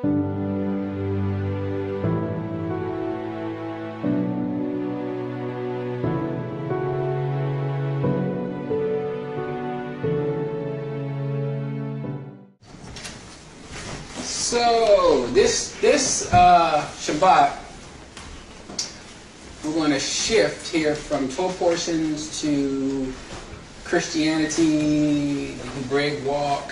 So this Shabbat, we're going to shift here from 12 portions to Christianity, the Hebraic walk,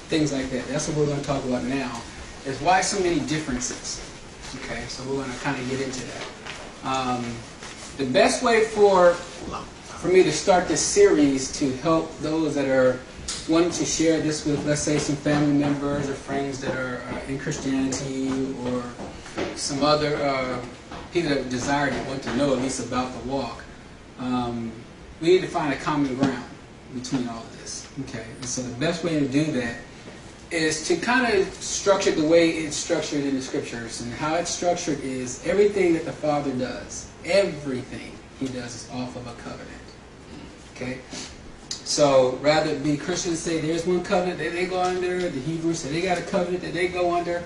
things like that. That's what we're going to talk about now. Is why so many differences. Okay, so we're going to kind of get into that. The best way for me to start this series to help those that are wanting to share this with, let's say, some family members or friends that are in Christianity, or some other people that desire to want to know at least about the walk. We need to find a common ground between all of this. Okay, and so the best way to do that is to kind of structure the way it's structured in the scriptures. And how it's structured is everything that the Father does, everything He does is off of a covenant. Okay? So rather it be Christians say there's one covenant that they go under, the Hebrews say they got a covenant that they go under.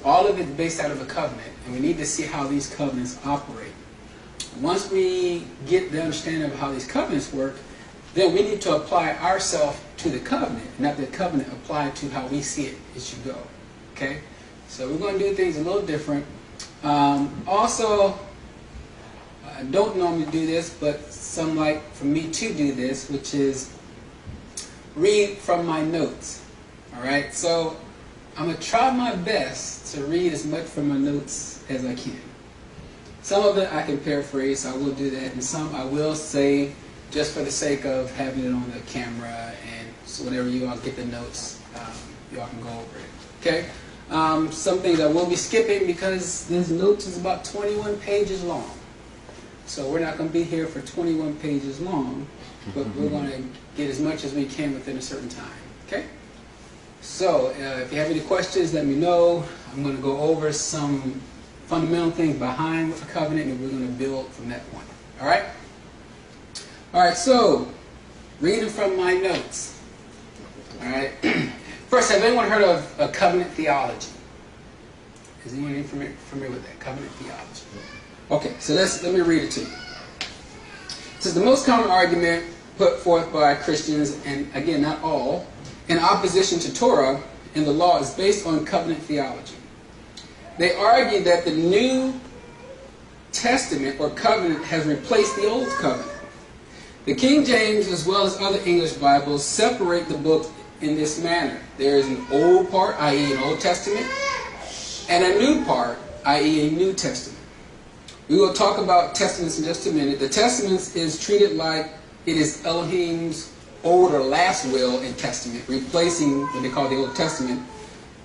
All of it is based out of a covenant. And we need to see how these covenants operate. Once we get the understanding of how these covenants work, then we need to apply ourselves to the covenant, not the covenant applied to how we see it should go. Okay? So we're going to do things a little different. Also, I don't normally do this, but some like for me to do this, which is read from my notes. Alright? So I'm going to try my best to read as much from my notes as I can. Some of it I can paraphrase, so I will do that, and some I will say just for the sake of having it on the camera, and so whenever you all get the notes, you all can go over it. Okay? Some things I will be skipping because this notes is about 21 pages long. So we're not going to be here for 21 pages long, but we're going to get as much as we can within a certain time. Okay? So if you have any questions, let me know. I'm going to go over some fundamental things behind a covenant, and we're going to build from that point. All right? All right, so reading from my notes. All right. First, have anyone heard of covenant theology? Is anyone familiar with that? Covenant theology. Okay, so let me read it to you. It says the most common argument put forth by Christians, and again, not all, in opposition to Torah and the law is based on covenant theology. They argue that the New Testament or covenant has replaced the Old Covenant. The King James, as well as other English Bibles, separate the book in this manner. There is an old part, i.e. an Old Testament, and a new part, i.e. a New Testament. We will talk about testaments in just a minute. The testaments is treated like it is Elohim's old or last will and testament, replacing what they call the Old Testament.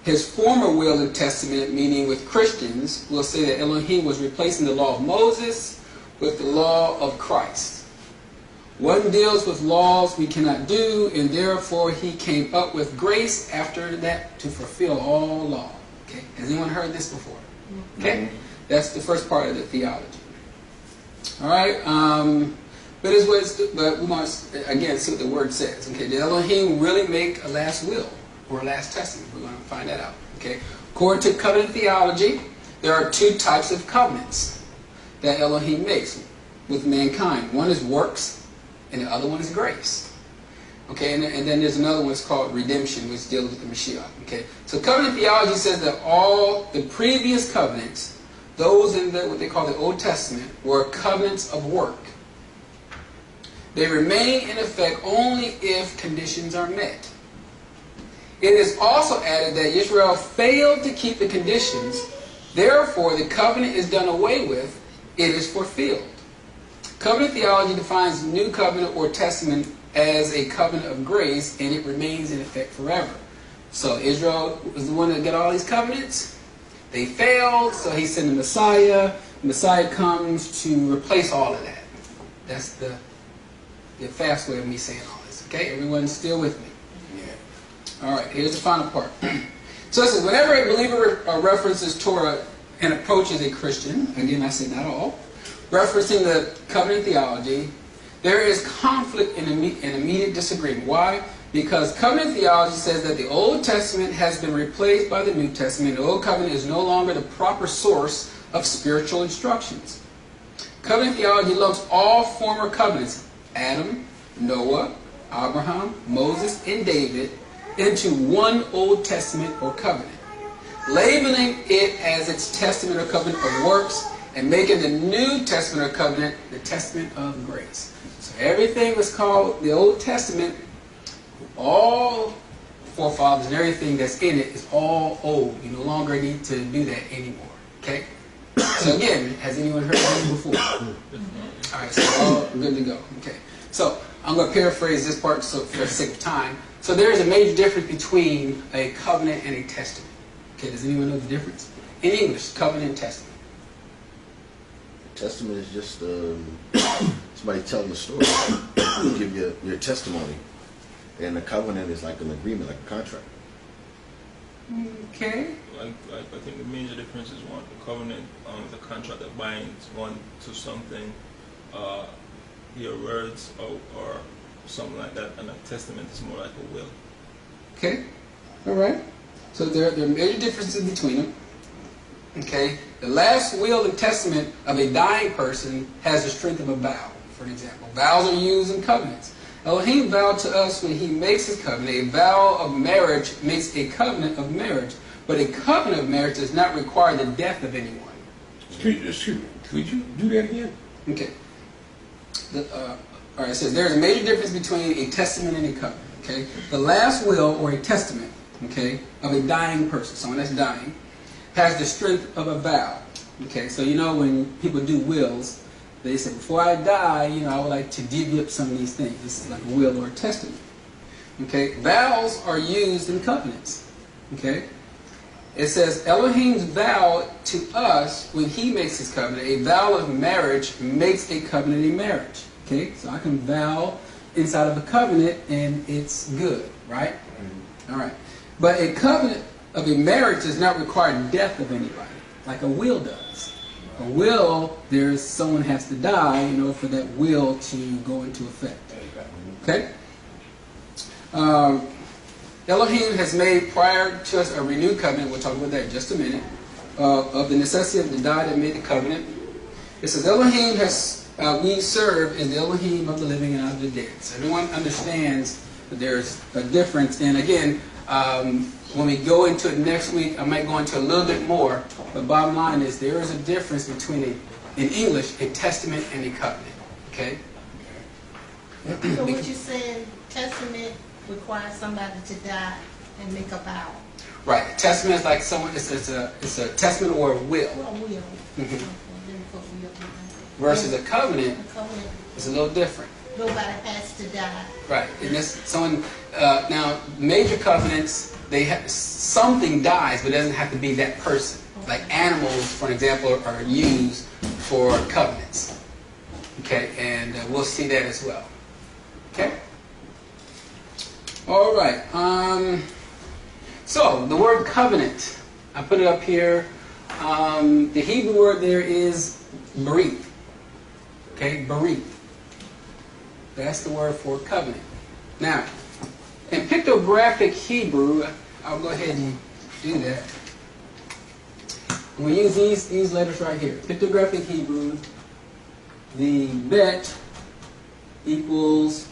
His former will and testament, meaning with Christians, will say that Elohim was replacing the law of Moses with the law of Christ. One deals with laws we cannot do, and therefore he came up with grace after that to fulfill all law. Okay, has anyone heard this before? Okay, that's the first part of the theology. All right, but we must again see what the word says. Okay, did Elohim really make a last will or a last testament? We're going to find that out. Okay, according to covenant theology, there are two types of covenants that Elohim makes with mankind. One is works, and the other one is grace. Okay, and then there's another one that's called redemption, which deals with the Mashiach. Okay, so covenant theology says that all the previous covenants, those in what they call the Old Testament, were covenants of work. They remain in effect only if conditions are met. It is also added that Israel failed to keep the conditions, therefore the covenant is done away with, it is fulfilled. Covenant theology defines New Covenant or Testament as a covenant of grace, and it remains in effect forever. So Israel was the one that got all these covenants. They failed, so he sent the Messiah. The Messiah comes to replace all of that. That's the fast way of me saying all this. Okay, everyone's still with me? Yeah. All right, here's the final part. So it says, whenever a believer references Torah and approaches a Christian, again I say not all, referencing the covenant theology, there is conflict and immediate disagreement. Why? Because covenant theology says that the Old Testament has been replaced by the New Testament. The Old Covenant is no longer the proper source of spiritual instructions. Covenant theology lumps all former covenants, Adam, Noah, Abraham, Moses, and David, into one Old Testament or covenant, labeling it as its testament or covenant of works, and making the New Testament or covenant the testament of grace. So everything was called the Old Testament. All forefathers and everything that's in it is all old. You no longer need to do that anymore. Okay? So again, has anyone heard of it before? All right, so all good to go. Okay. So I'm going to paraphrase this part so for the sake of time. So there is a major difference between a covenant and a testament. Okay, does anyone know the difference? In English, covenant and testament. Testament is just somebody telling a story. You give your testimony. And a covenant is like an agreement, like a contract. Okay. Like I think the major difference is one, the covenant is a contract that binds one to something, your words or something like that, and a testament is more like a will. Okay. All right. So there are major differences between them. Okay. The last will and testament of a dying person has the strength of a vow, for example. Vows are used in covenants. Elohim vowed to us when he makes his covenant. A vow of marriage makes a covenant of marriage. But a covenant of marriage does not require the death of anyone. Excuse me. Could you do that again? Okay. All right, it says there is a major difference between a testament and a covenant. Okay. The last will or a testament, okay, of a dying person, someone that's dying, has the strength of a vow. Okay. So you know when people do wills, they say, before I die, I would like to divvy up some of these things. This is like a will or a testament. Okay? Vows are used in covenants. Okay? It says, Elohim's vow to us when he makes his covenant. A vow of marriage makes a covenant a marriage. Okay? So I can vow inside of a covenant and it's good. Right? Mm-hmm. All right. But a covenant of a marriage does not require death of anybody, like a will does. A will, someone has to die in order for that will to go into effect. Okay? Elohim has made prior to us a renewed covenant. We'll talk about that in just a minute. Of the necessity of the God that made the covenant. It says Elohim we serve is the Elohim of the living and of the dead. So everyone understands that there's a difference. And again, when we go into it next week, I might go into a little bit more. But bottom line is there is a difference between, in English, a testament and a covenant. Okay? So what you're saying, testament requires somebody to die and make a vow. Right. A testament is like it's a testament or a will. Well, will. Mm-hmm. Versus a covenant is a little different. Nobody has to die. Right. And now major covenants, something dies, but it doesn't have to be that person. Okay. Like animals, for example, are used for covenants. Okay, and we'll see that as well. Okay. All right. So the word covenant, I put it up here. The Hebrew word there is berit. Okay, berit. That's the word for covenant. Now, in pictographic Hebrew, I'll go ahead and do that. We use these letters right here. Pictographic Hebrew, the bet equals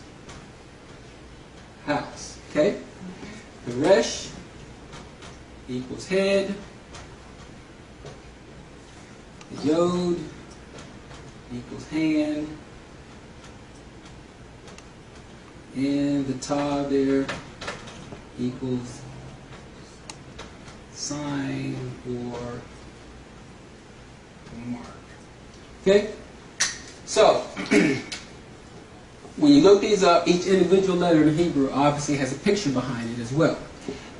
house. Okay? The resh equals head. The yod equals hand. And the tav there equals sign or mark. Okay? So, when you look these up, each individual letter in Hebrew obviously has a picture behind it as well.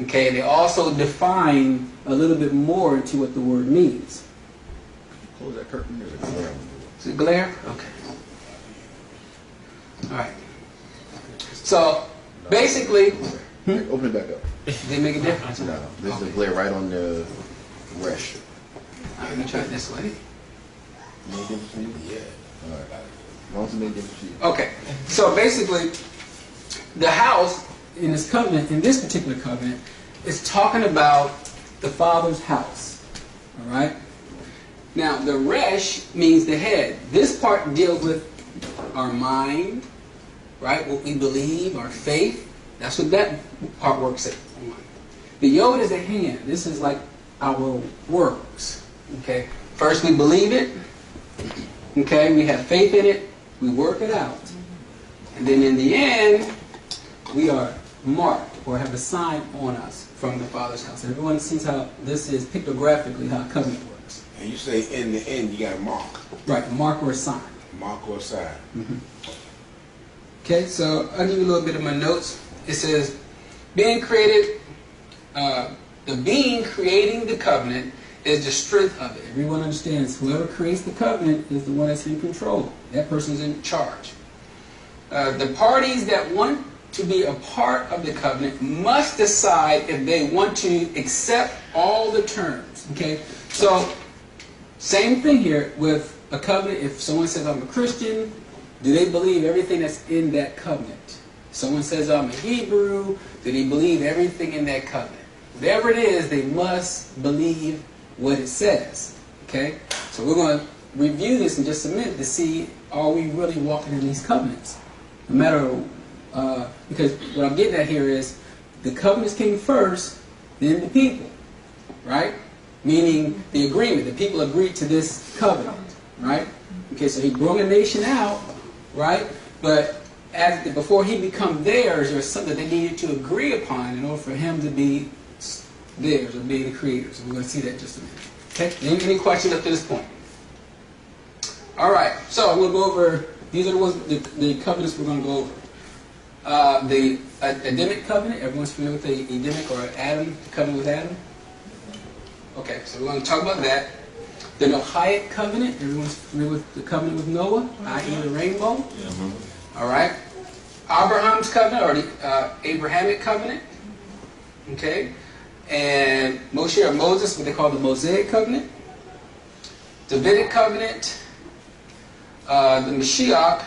Okay? And they also define a little bit more into what the word means. Close that curtain. There's a glare on the door. Is it glare? Okay. All right. So, basically... Open it back up. Did it make a difference? No, there's a glare right on the resh. All right, let me try it this way. Make a difference for you? Yeah. All right. As long as it make a difference for you. Okay. So, basically, the house in this covenant, in this particular covenant, it's talking about the Father's house. All right? Now, the resh means the head. This part deals with our mind, right? What we believe, our faith. That's what that part works at. The yod is the hand. This is like our works. Okay? First we believe it. Okay? We have faith in it. We work it out. And then in the end, we are marked or have a sign on us from the Father's house. Everyone sees how this is pictographically how a covenant works. And you say in the end you got a mark. Right, a mark or a sign. Mark or sign. Mm-hmm. Okay, so I'll give you a little bit of my notes. It says, being created, the being creating the covenant is the strength of it. Everyone understands whoever creates the covenant is the one that's in control. That person's in charge. The parties that want to be a part of the covenant must decide if they want to accept all the terms. Okay, so same thing here with a covenant. If someone says I'm a Christian, do they believe everything that's in that covenant? Someone says I'm a Hebrew, do they believe everything in that covenant? Whatever it is, they must believe what it says. Okay, so we're going to review this in just a minute to see, are we really walking in these covenants? No matter, because what I'm getting at here is the covenants came first, then the people, right? Meaning the agreement. The people agreed to this covenant, right? Okay, so he brought a nation out, right? But before he become theirs, there was something they needed to agree upon in order for him to be theirs or be the creator. So we're going to see that in just a minute. Okay? Any questions up to this point? All right. So we'll go over. These are the ones, the covenants we're going to go over. The Adamic covenant. Everyone's familiar with the Adamic or Adam, the covenant with Adam? Okay, so we're going to talk about that. The Noahic covenant. Everyone's familiar with the covenant with Noah, i.e. the rainbow? Mm-hmm. All right. Abraham's covenant, or the Abrahamic covenant. Okay. And Moshe or Moses, what they call the Mosaic covenant. Davidic covenant. The Mashiach,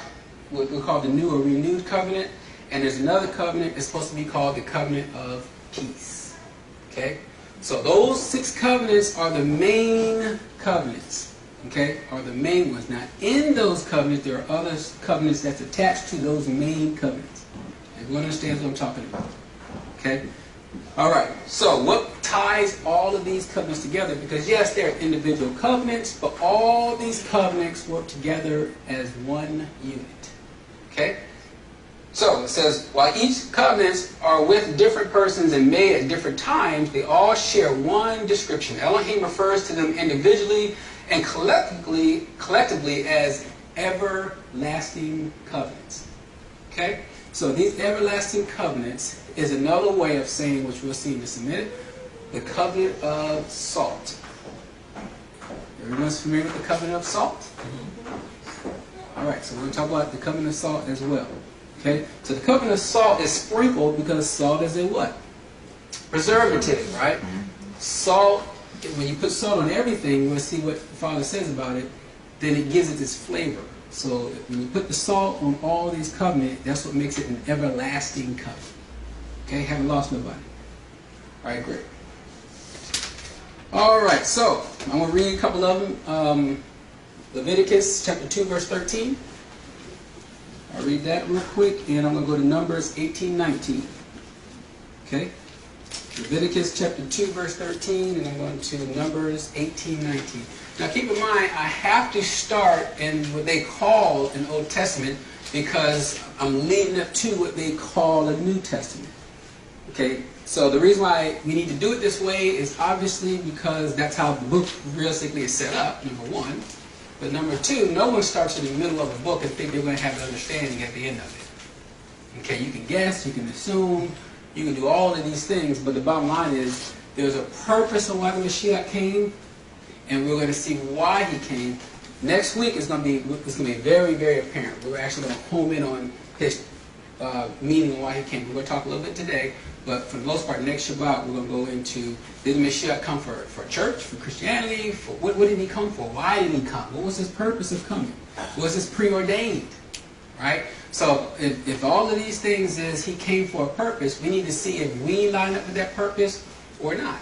what we call the new or renewed covenant. And there's another covenant that's supposed to be called the covenant of peace. Okay? So those 6 covenants are the main covenants. Okay? Are the main ones. Now, in those covenants, there are other covenants that's attached to those main covenants. Everyone understands what I'm talking about. Okay? Alright, so what ties all of these covenants together? Because yes, they're individual covenants, but all these covenants work together as one unit. Okay? So it says, while each covenants are with different persons and made at different times, they all share one description. Elohim refers to them individually and collectively as everlasting covenants. Okay? So these everlasting covenants is another way of saying, which we'll see in just a minute, the covenant of salt. Everyone's familiar with the covenant of salt? Alright, so we're going to talk about the covenant of salt as well. Okay? So the covenant of salt is sprinkled because salt is a what? Preservative, right? Salt, when you put salt on everything, you want to see what the Father says about it, then it gives it this flavor. So when you put the salt on all these covenants, that's what makes it an everlasting covenant. Okay, haven't lost nobody. Alright, great. Alright, so I'm going to read a couple of them. Leviticus chapter 2, verse 13. I'll read that real quick, and I'm going to go to Numbers 18:19. Okay? Leviticus chapter 2, verse 13, and I'm going to Numbers 18:19. Now keep in mind, I have to start in what they call an Old Testament because I'm leading up to what they call a New Testament. Okay, so the reason why we need to do it this way is obviously because that's how the book realistically is set up, number one. But number two, no one starts in the middle of a book and think they're going to have an understanding at the end of it. Okay, you can guess, you can assume, you can do all of these things, but the bottom line is there's a purpose of why the Mashiach came, and we're going to see why he came. Next week is going to be very, very apparent. We're actually going to home in on his meaning and why he came. We're going to talk a little bit today, but for the most part, next Shabbat, we're going to go into, did the Mashiach come for church, for Christianity? For what did he come for? Why did he come? What was his purpose of coming? Was this preordained? right? So if all of these things is he came for a purpose, we need to see if we line up with that purpose or not.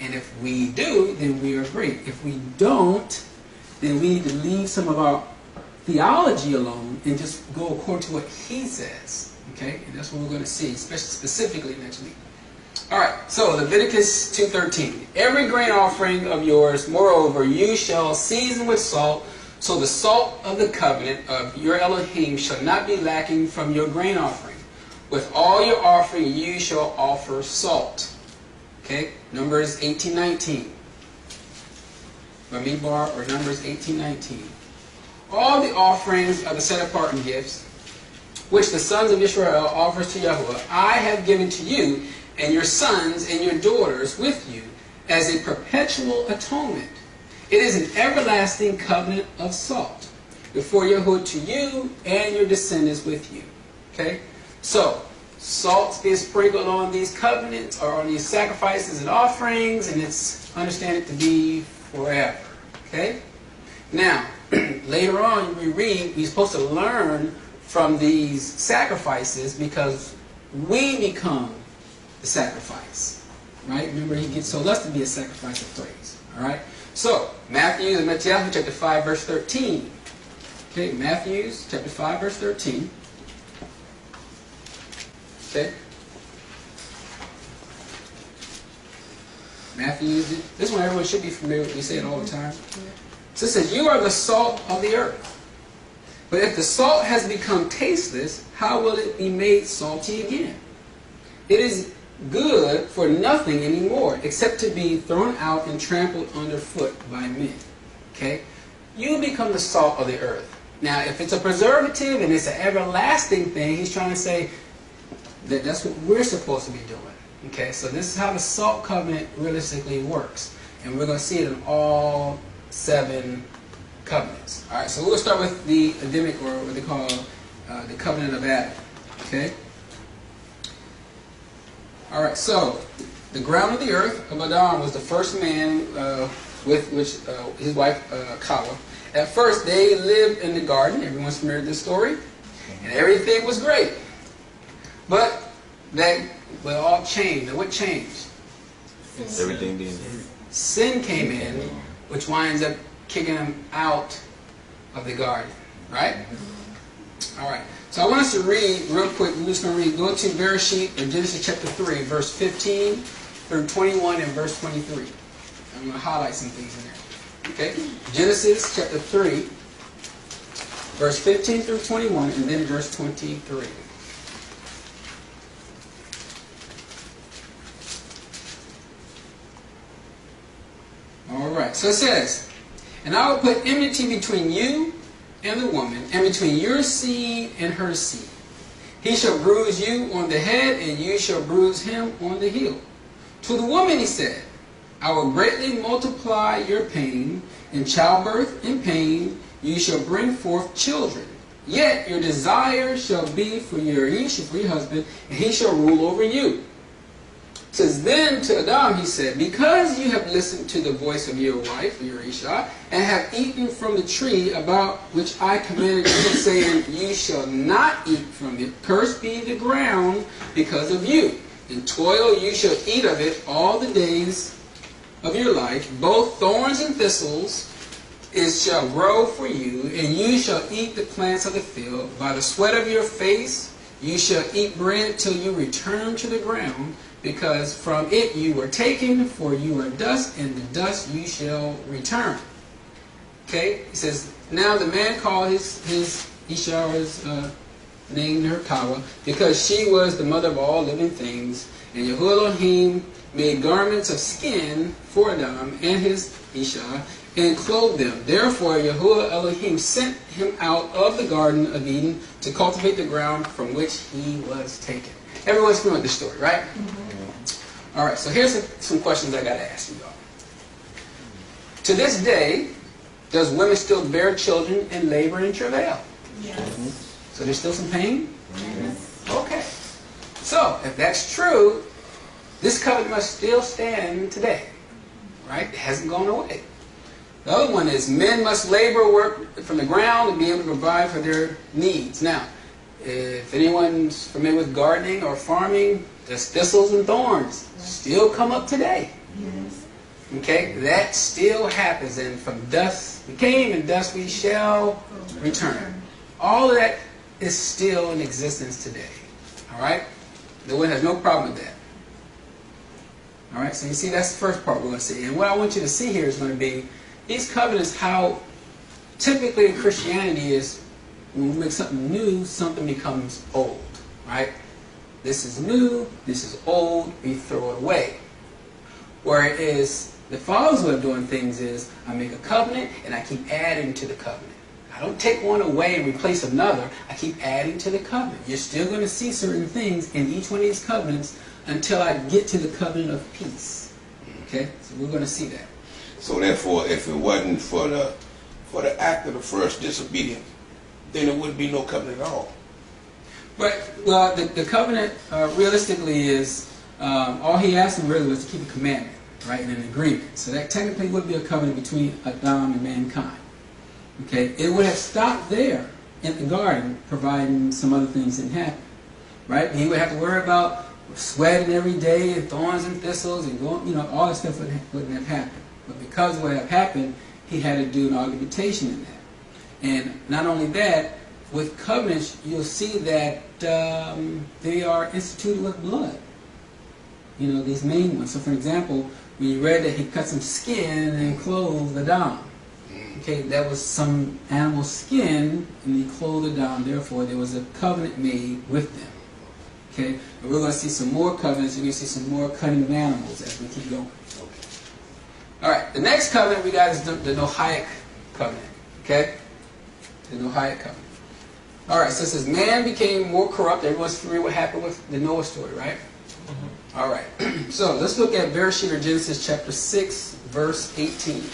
And if we do, then we are great. If we don't, then we need to leave some of our theology alone and just go according to what he says. Okay? And that's what we're going to see, specifically next week. All right, so Leviticus 2:13. Every grain offering of yours, moreover, you shall season with salt, so the salt of the covenant of your Elohim shall not be lacking from your grain offering. With all your offering you shall offer salt. Okay, Numbers 18:19. Bamidbar, or Numbers 18:19. All the offerings of the set-apart gifts, which the sons of Yashar'al offers to Yahuwah, I have given to you, and your sons and your daughters with you, as a perpetual atonement. It is an everlasting covenant of salt before Yahuwah to you and your descendants with you. Okay? So, salt's being sprinkled on these covenants, or on these sacrifices and offerings, and it's understood to be forever. Okay? Now, later on we read, we're supposed to learn from these sacrifices because we become the sacrifice. Right? Remember, he told us to be a sacrifice of praise. Alright? So, Matthew chapter 5, verse 13. Okay, Matthew chapter 5, verse 13. Okay? Matthew, this one everyone should be familiar with. We say it all the time. So it says, you are the salt of the earth. But if the salt has become tasteless, how will it be made salty again? It is good for nothing anymore, except to be thrown out and trampled underfoot by men. Okay? You become the salt of the earth. Now, if it's a preservative and it's an everlasting thing, he's trying to say that that's what we're supposed to be doing. Okay? So this is how the salt covenant realistically works. And we're going to see it in all 7 covenants. Alright, so we'll start with the Adamic, or what they call the covenant of Adam. Okay? Alright, so the ground of the earth of Adam was the first man with which his wife Kawa. At first they lived in the garden. Everyone's familiar with this story. And everything was great. But that all changed. And what changed? Everything being Sin came in, which winds up kicking them out of the garden. Right? Alright. So I want us to read real quick. We're just going to read. Go to Bereshit, in Genesis chapter 3, verse 15 through 21 and verse 23. I'm going to highlight some things in there. Okay? Genesis chapter 3, verse 15 through 21, and then verse 23. Alright, so it says, and I will put enmity between you and the woman, and between your seed and her seed. He shall bruise you on the head, and you shall bruise him on the heel. To the woman he said, I will greatly multiply your pain. In childbirth and pain you shall bring forth children. Yet your desire shall be for your husband, and he shall rule over you. It says, then to Adam he said, because you have listened to the voice of your wife, your Isha, and have eaten from the tree about which I commanded you, saying, you shall not eat from it. Cursed be the ground because of you. In toil you shall eat of it all the days of your life. Both thorns and thistles it shall grow for you, and you shall eat the plants of the field. By the sweat of your face you shall eat bread till you return to the ground, because from it you were taken, for you are dust, and the dust you shall return. Okay? He says, now the man called his Isha's named her Kawa, because she was the mother of all living things. And Yahuwah Elohim made garments of skin for Adam and his Isha, and clothed them. Therefore Yahuwah Elohim sent him out of the Garden of Eden to cultivate the ground from which he was taken. Everyone's familiar with this story, right? Mm-hmm. Alright, so here's some questions I got to ask you all. To this day, does women still bear children in labor and travail? Yes. Mm-hmm. So there's still some pain? Yes. Okay. So, if that's true, this covenant must still stand today. Right? It hasn't gone away. The other one is men must labor, work from the ground, and be able to provide for their needs. Now, if anyone's familiar with gardening or farming, there's thistles and thorns still come up today. Yes. Okay, that still happens, and from dust we came, and dust we shall return. All of that is still in existence today. All right, the Lord has no problem with that. All right, so you see, that's the first part we're going to see, and what I want you to see here is going to be these covenants. How typically in Christianity is when we make something new, something becomes old. Right? This is new, this is old, we throw it away. Whereas the Father's way of doing things is, I make a covenant and I keep adding to the covenant. I don't take one away and replace another. I keep adding to the covenant. You're still going to see certain things in each one of these covenants until I get to the covenant of peace. Okay? So we're going to see that. So therefore, if it wasn't for the act of the first disobedience, then there wouldn't be no covenant at all. But, well, the covenant realistically is, all he asked him really was to keep a commandment, right, and an agreement. So that technically would be a covenant between Adam and mankind. Okay, it would have stopped there in the garden, providing some other things didn't happen, right? He would have to worry about sweating every day and thorns and thistles and going, all that stuff wouldn't have happened. But because of what had happened, he had to do an augmentation in that. And not only that, with covenants, you'll see that they are instituted with blood. These main ones. So, for example, when you read that he cut some skin and clothed Adam. Okay, that was some animal skin, and he clothed Adam. Therefore, there was a covenant made with them. Okay, and we're going to see some more covenants. You're going to see some more cutting of animals as we keep going. All right, the next covenant we got is the Noahic covenant. Okay, the Noahic covenant. All right, so it says man became more corrupt. Everyone's familiar with what happened with the Noah story, right? Mm-hmm. All right, so let's look at Bereshit or Genesis chapter 6, verse 18.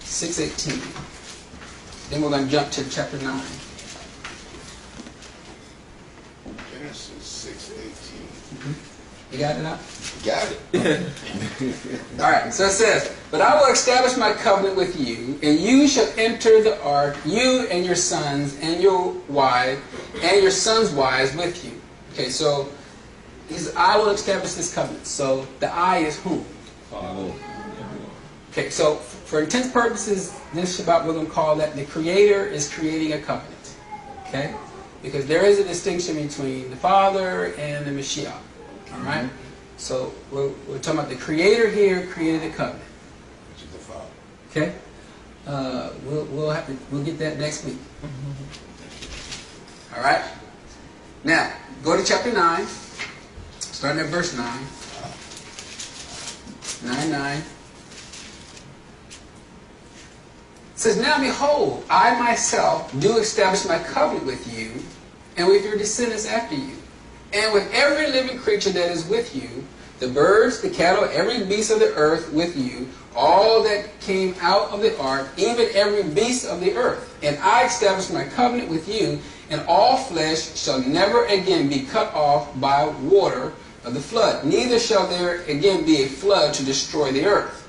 6:18. Then we're going to jump to chapter 9. Genesis 6:18. Mm-hmm. You got it out? Got it. All right, so it says, "But I will establish my covenant with you, and you shall enter the ark, you and your sons and your wife and your sons' wives with you." Okay, so he says, "I will establish this covenant." So the I is whom? Okay, so for intense purposes, this Shabbat we're going to call that the Creator is creating a covenant. Okay, because there is a distinction between the Father and the Mashiach. All right. So we're talking about the Creator here created a covenant. Which is the Father. Okay. We'll get that next week. All right. Now go to chapter 9, starting at verse 9. 9:9. It says, "Now behold, I myself do establish my covenant with you, and with your descendants after you, and with every living creature that is with you, the birds, the cattle, every beast of the earth with you, all that came out of the ark, even every beast of the earth. And I establish my covenant with you, and all flesh shall never again be cut off by water of the flood. Neither shall there again be a flood to destroy the earth.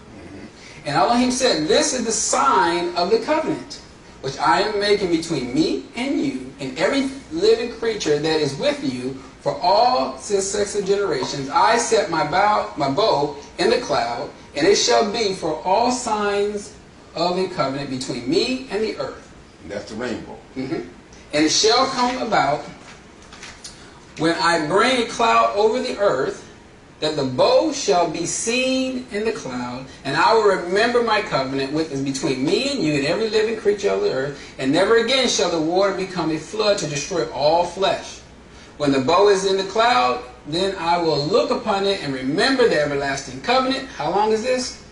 And Elohim said, this is the sign of the covenant, which I am making between me and you, and every living creature that is with you, for all successive generations. I set my bow in the cloud, and it shall be for all signs of a covenant between me and the earth." And that's the rainbow. And it shall come about, when I bring a cloud over the earth, that the bow shall be seen in the cloud, and I will remember my covenant which is between me and you and every living creature of the earth, and never again shall the water become a flood to destroy all flesh. When the bow is in the cloud, then I will look upon it and remember the everlasting covenant. How long is this?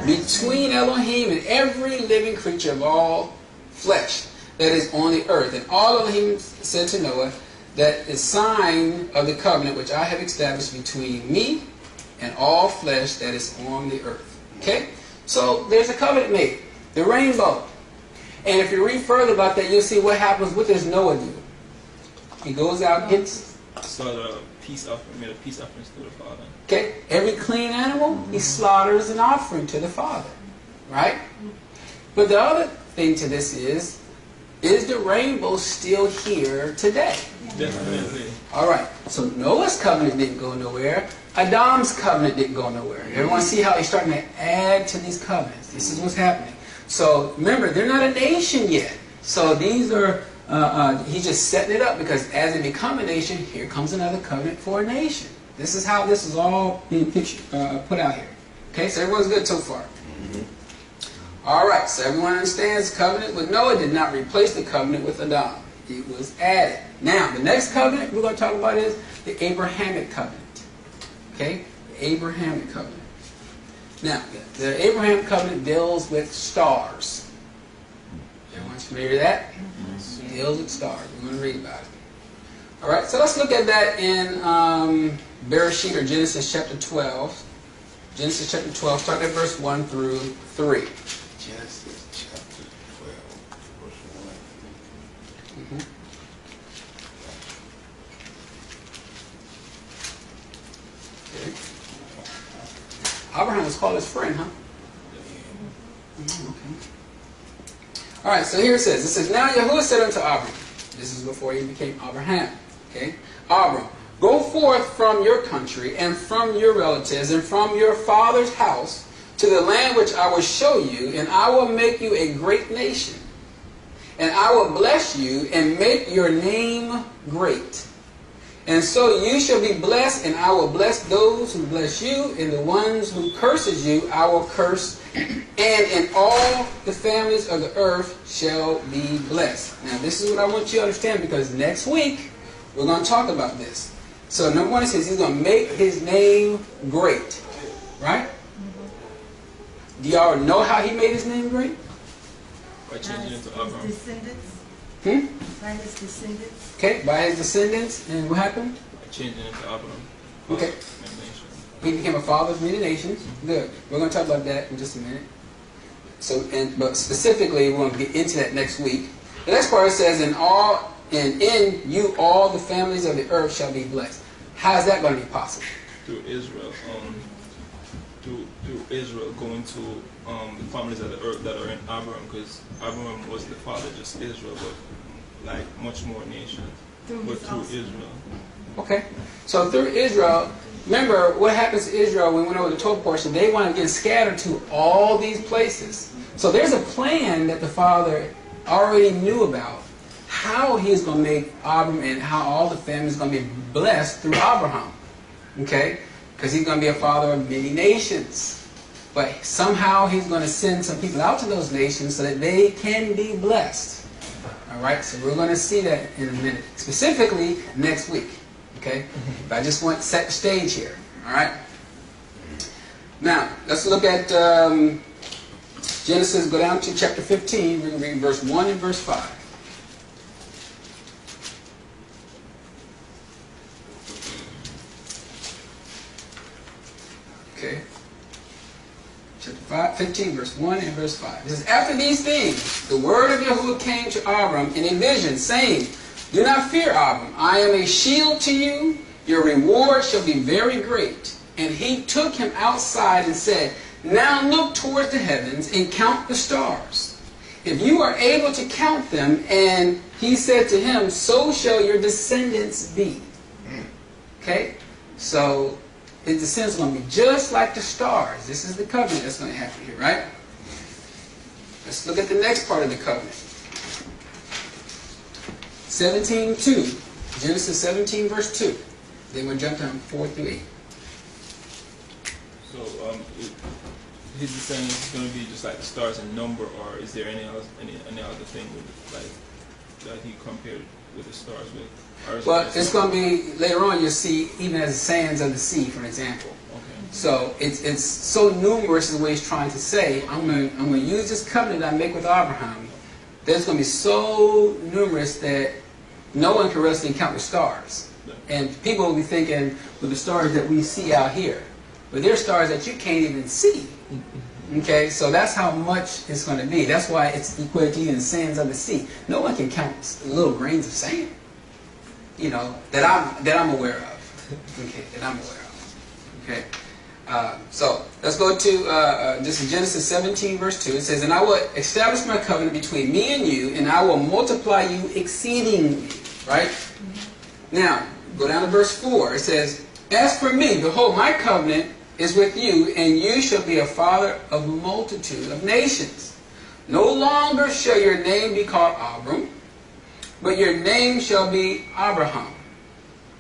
Between Elohim and every living creature of all flesh that is on the earth. And all Elohim said to Noah, that is sign of the covenant which I have established between me and all flesh that is on the earth. Okay? So there's a covenant made. The rainbow. And if you read further about that, you'll see what happens. What does Noah do? He goes out and gets... So the peace offering, made a peace offering to the Father. Okay? Every clean animal, he slaughters an offering to the Father. right? But the other thing to this is the rainbow still here today? Definitely. All right, so Noah's covenant didn't go nowhere. Adam's covenant didn't go nowhere. Everyone see how he's starting to add to these covenants. This is what's happening. So remember, they're not a nation yet. So these are, he's just setting it up because as they become a nation, here comes another covenant for a nation. This is how this is all being put out here. Okay, so everyone's good so far. All right, so everyone understands the covenant with Noah did not replace the covenant with Adam. It was added. Now, the next covenant we're going to talk about is the Abrahamic covenant. Okay, the Abrahamic covenant. Now, the Abrahamic covenant deals with stars. Everyone's familiar with that? It deals with stars. We're going to read about it. All right, so let's look at that in Bereshit or Genesis chapter 12. Genesis chapter 12, start at verse 1 through 3. Genesis chapter 12, verse 1. Okay. Abraham was called his friend, huh? Okay. All right, so here it says, now Yahuwah said unto Abram, this is before he became Abraham, okay? Abram, go forth from your country and from your relatives and from your father's house to the land which I will show you, and I will make you a great nation. And I will bless you and make your name great. And so you shall be blessed, and I will bless those who bless you, and the ones who curses you I will curse, and in all the families of the earth shall be blessed. Now this is what I want you to understand, because next week we're going to talk about this. So number one, it says he's going to make his name great. Right? Do y'all know how he made his name great? By changing it to Abraham. Descendants. By his descendants. Okay, by his descendants. And what happened? By changing it to Abraham. Okay. He became a father of many nations. Good. We're going to talk about that in just a minute. So, but specifically, we're going to get into that next week. The next part says, in you all the families of the earth shall be blessed. How is that going to be possible? Through Israel. Through Israel going to the families of the earth that are in Abraham, because Abraham was the father, just Israel, but like much more nations. But through Israel. Okay. So through Israel, remember what happens to Israel when we went over the Torah portion, they want to get scattered to all these places. So there's a plan that the Father already knew about, how he's going to make Abraham and how all the family is going to be blessed through Abraham. Okay? Because he's going to be a father of many nations. But somehow he's going to send some people out to those nations so that they can be blessed. Alright, so we're going to see that in a minute. Specifically, next week. Okay? But I just want to set the stage here. Alright? Now, let's look at Genesis, go down to chapter 15. We're going to read verse 1 and verse 5. Okay. Chapter 15, verse 1 and verse 5. It says, after these things, the word of Yahuwah came to Abram in a vision, saying, do not fear, Abram. I am a shield to you. Your reward shall be very great. And he took him outside and said, now look towards the heavens and count the stars, if you are able to count them. And he said to him, so shall your descendants be. Okay? So his descendants are going to be just like the stars. This is the covenant that's going to happen here, right? Let's look at the next part of the covenant. 17:2. Genesis 17, verse 2. Then we'll jump down 4 through 8. So his descendants is going to be just like the stars in number, or is there any other thing with like that he compared with the stars with? Well, it's going to be, later on you'll see, even as the sands of the sea, for an example. Okay. So it's so numerous is what he's trying to say. I'm going to use this covenant I make with Abraham. There's going to be so numerous that no one can really count the stars. Yeah. And people will be thinking, well, the stars that we see out here. But there are stars that you can't even see. Okay, so that's how much it's going to be. That's why it's equal to even the sands of the sea. No one can count little grains of sand. You know, that I'm aware of. Okay, that I'm aware of. Okay. So let's go to this is Genesis 17 verse 2. It says, "And I will establish my covenant between me and you, and I will multiply you exceedingly." Right? Now, go down to verse 4. It says, "As for me, behold, my covenant is with you, and you shall be a father of a multitude of nations. No longer shall your name be called Abram, but your name shall be Abraham.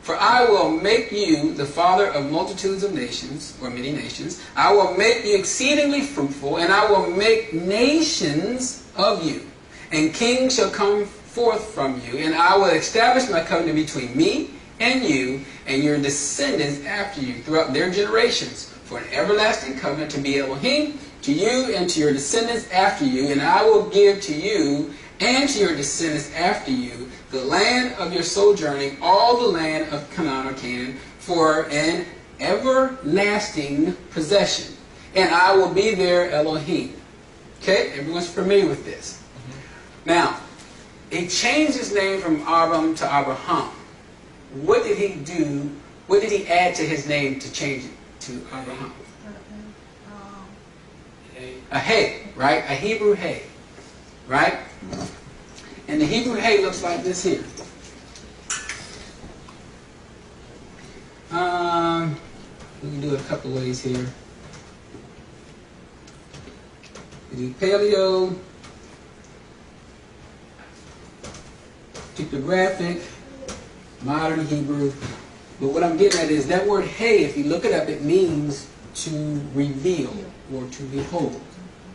For I will make you the father of multitudes of nations," or many nations. "I will make you exceedingly fruitful, and I will make nations of you. And kings shall come forth from you. And I will establish my covenant between me and you and your descendants after you throughout their generations, for an everlasting covenant to be Elohim to you and to your descendants after you. And I will give to you and to your descendants after you the land of your sojourning, all the land of Canaan or Canaan, for an everlasting possession. And I will be their Elohim." Okay, everyone's familiar with this. Now, he changed his name from Abram to Abraham. What did he do? What did he add to his name to change it to Abraham? A hey, right? A Hebrew hey, right? And the Hebrew hey looks like this here. We can do it a couple ways here. We do paleo, pictographic, modern Hebrew. But what I'm getting at is that word hey, if you look it up, it means to reveal or to behold.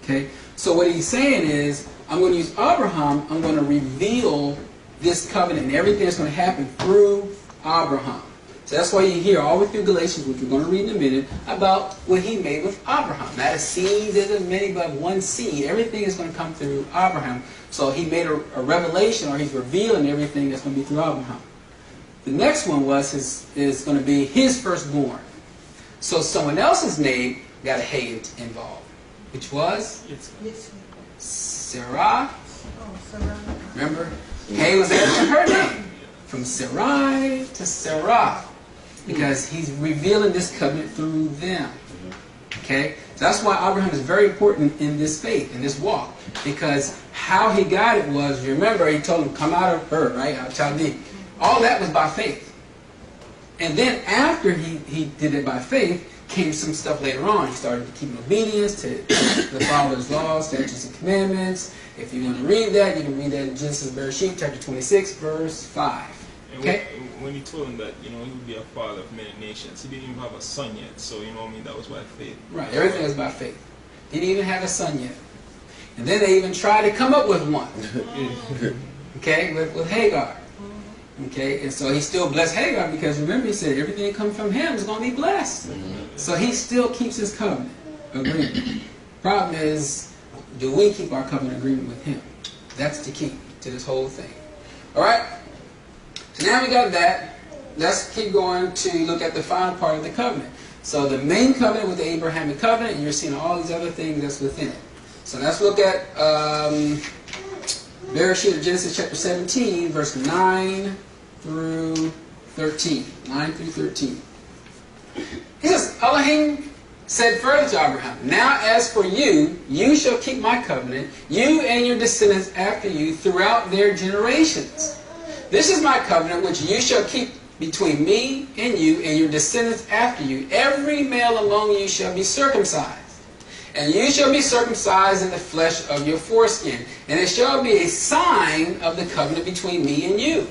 Okay? So what he's saying is, I'm going to use Abraham, I'm going to reveal this covenant and everything that's going to happen through Abraham. So that's why you hear all the way through Galatians, which we're going to read in a minute, about what he made with Abraham. Not a seed, there's many, but one seed. Everything is going to come through Abraham. So he made a revelation, or he's revealing everything that's going to be through Abraham. The next one is going to be his firstborn. So someone else's name got a hey involved, which was Sarah. Remember? Hey was added to her name. From Sarai to Sarah. Because he's revealing this covenant through them. Okay? So that's why Abraham is very important in this faith, in this walk. Because how he got it was, remember, he told him, come out of her, right? Out of Chaldee. All that was by faith. And then after he did it by faith, came some stuff later on. He started to keep obedience to the Father's laws, statutes, and commandments. If you want to read that, you can read that in Genesis Bereshit, chapter 26, verse 5. Okay? When he told him that, he would be a father of many nations, he didn't even have a son yet. So, that was by faith. Right, everything was by faith. Didn't even have a son yet. And then they even tried to come up with one. Okay, with Hagar. Okay, and so he still blessed Hagar because remember he said everything that comes from him is going to be blessed. So he still keeps his covenant agreement. Problem is, do we keep our covenant agreement with him? That's the key to this whole thing. Alright? So now we got that. Let's keep going to look at the final part of the covenant. So the main covenant with the Abrahamic covenant, and you're seeing all these other things that's within it. So let's look at Bereshit of Genesis chapter 17, verse 9 through 13. 9 through 13. He says, Elohim said further to Abraham, "Now as for you, you shall keep my covenant, you and your descendants after you throughout their generations. This is my covenant which you shall keep between me and you and your descendants after you. Every male among you shall be circumcised. And you shall be circumcised in the flesh of your foreskin. And it shall be a sign of the covenant between me and you.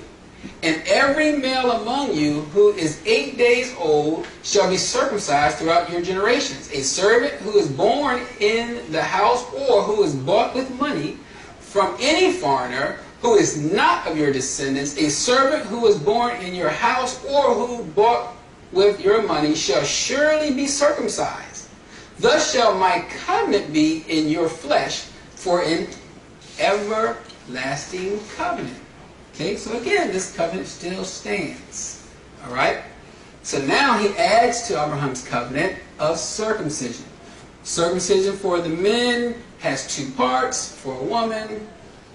And every male among you who is 8 days old shall be circumcised throughout your generations. A servant who is born in the house or who is bought with money from any foreigner who is not of your descendants, a servant who is born in your house or who bought with your money shall surely be circumcised. Thus shall my covenant be in your flesh for an everlasting covenant." Okay, so again, this covenant still stands. Alright? So now he adds to Abraham's covenant of circumcision. Circumcision for the men has two parts. For a woman,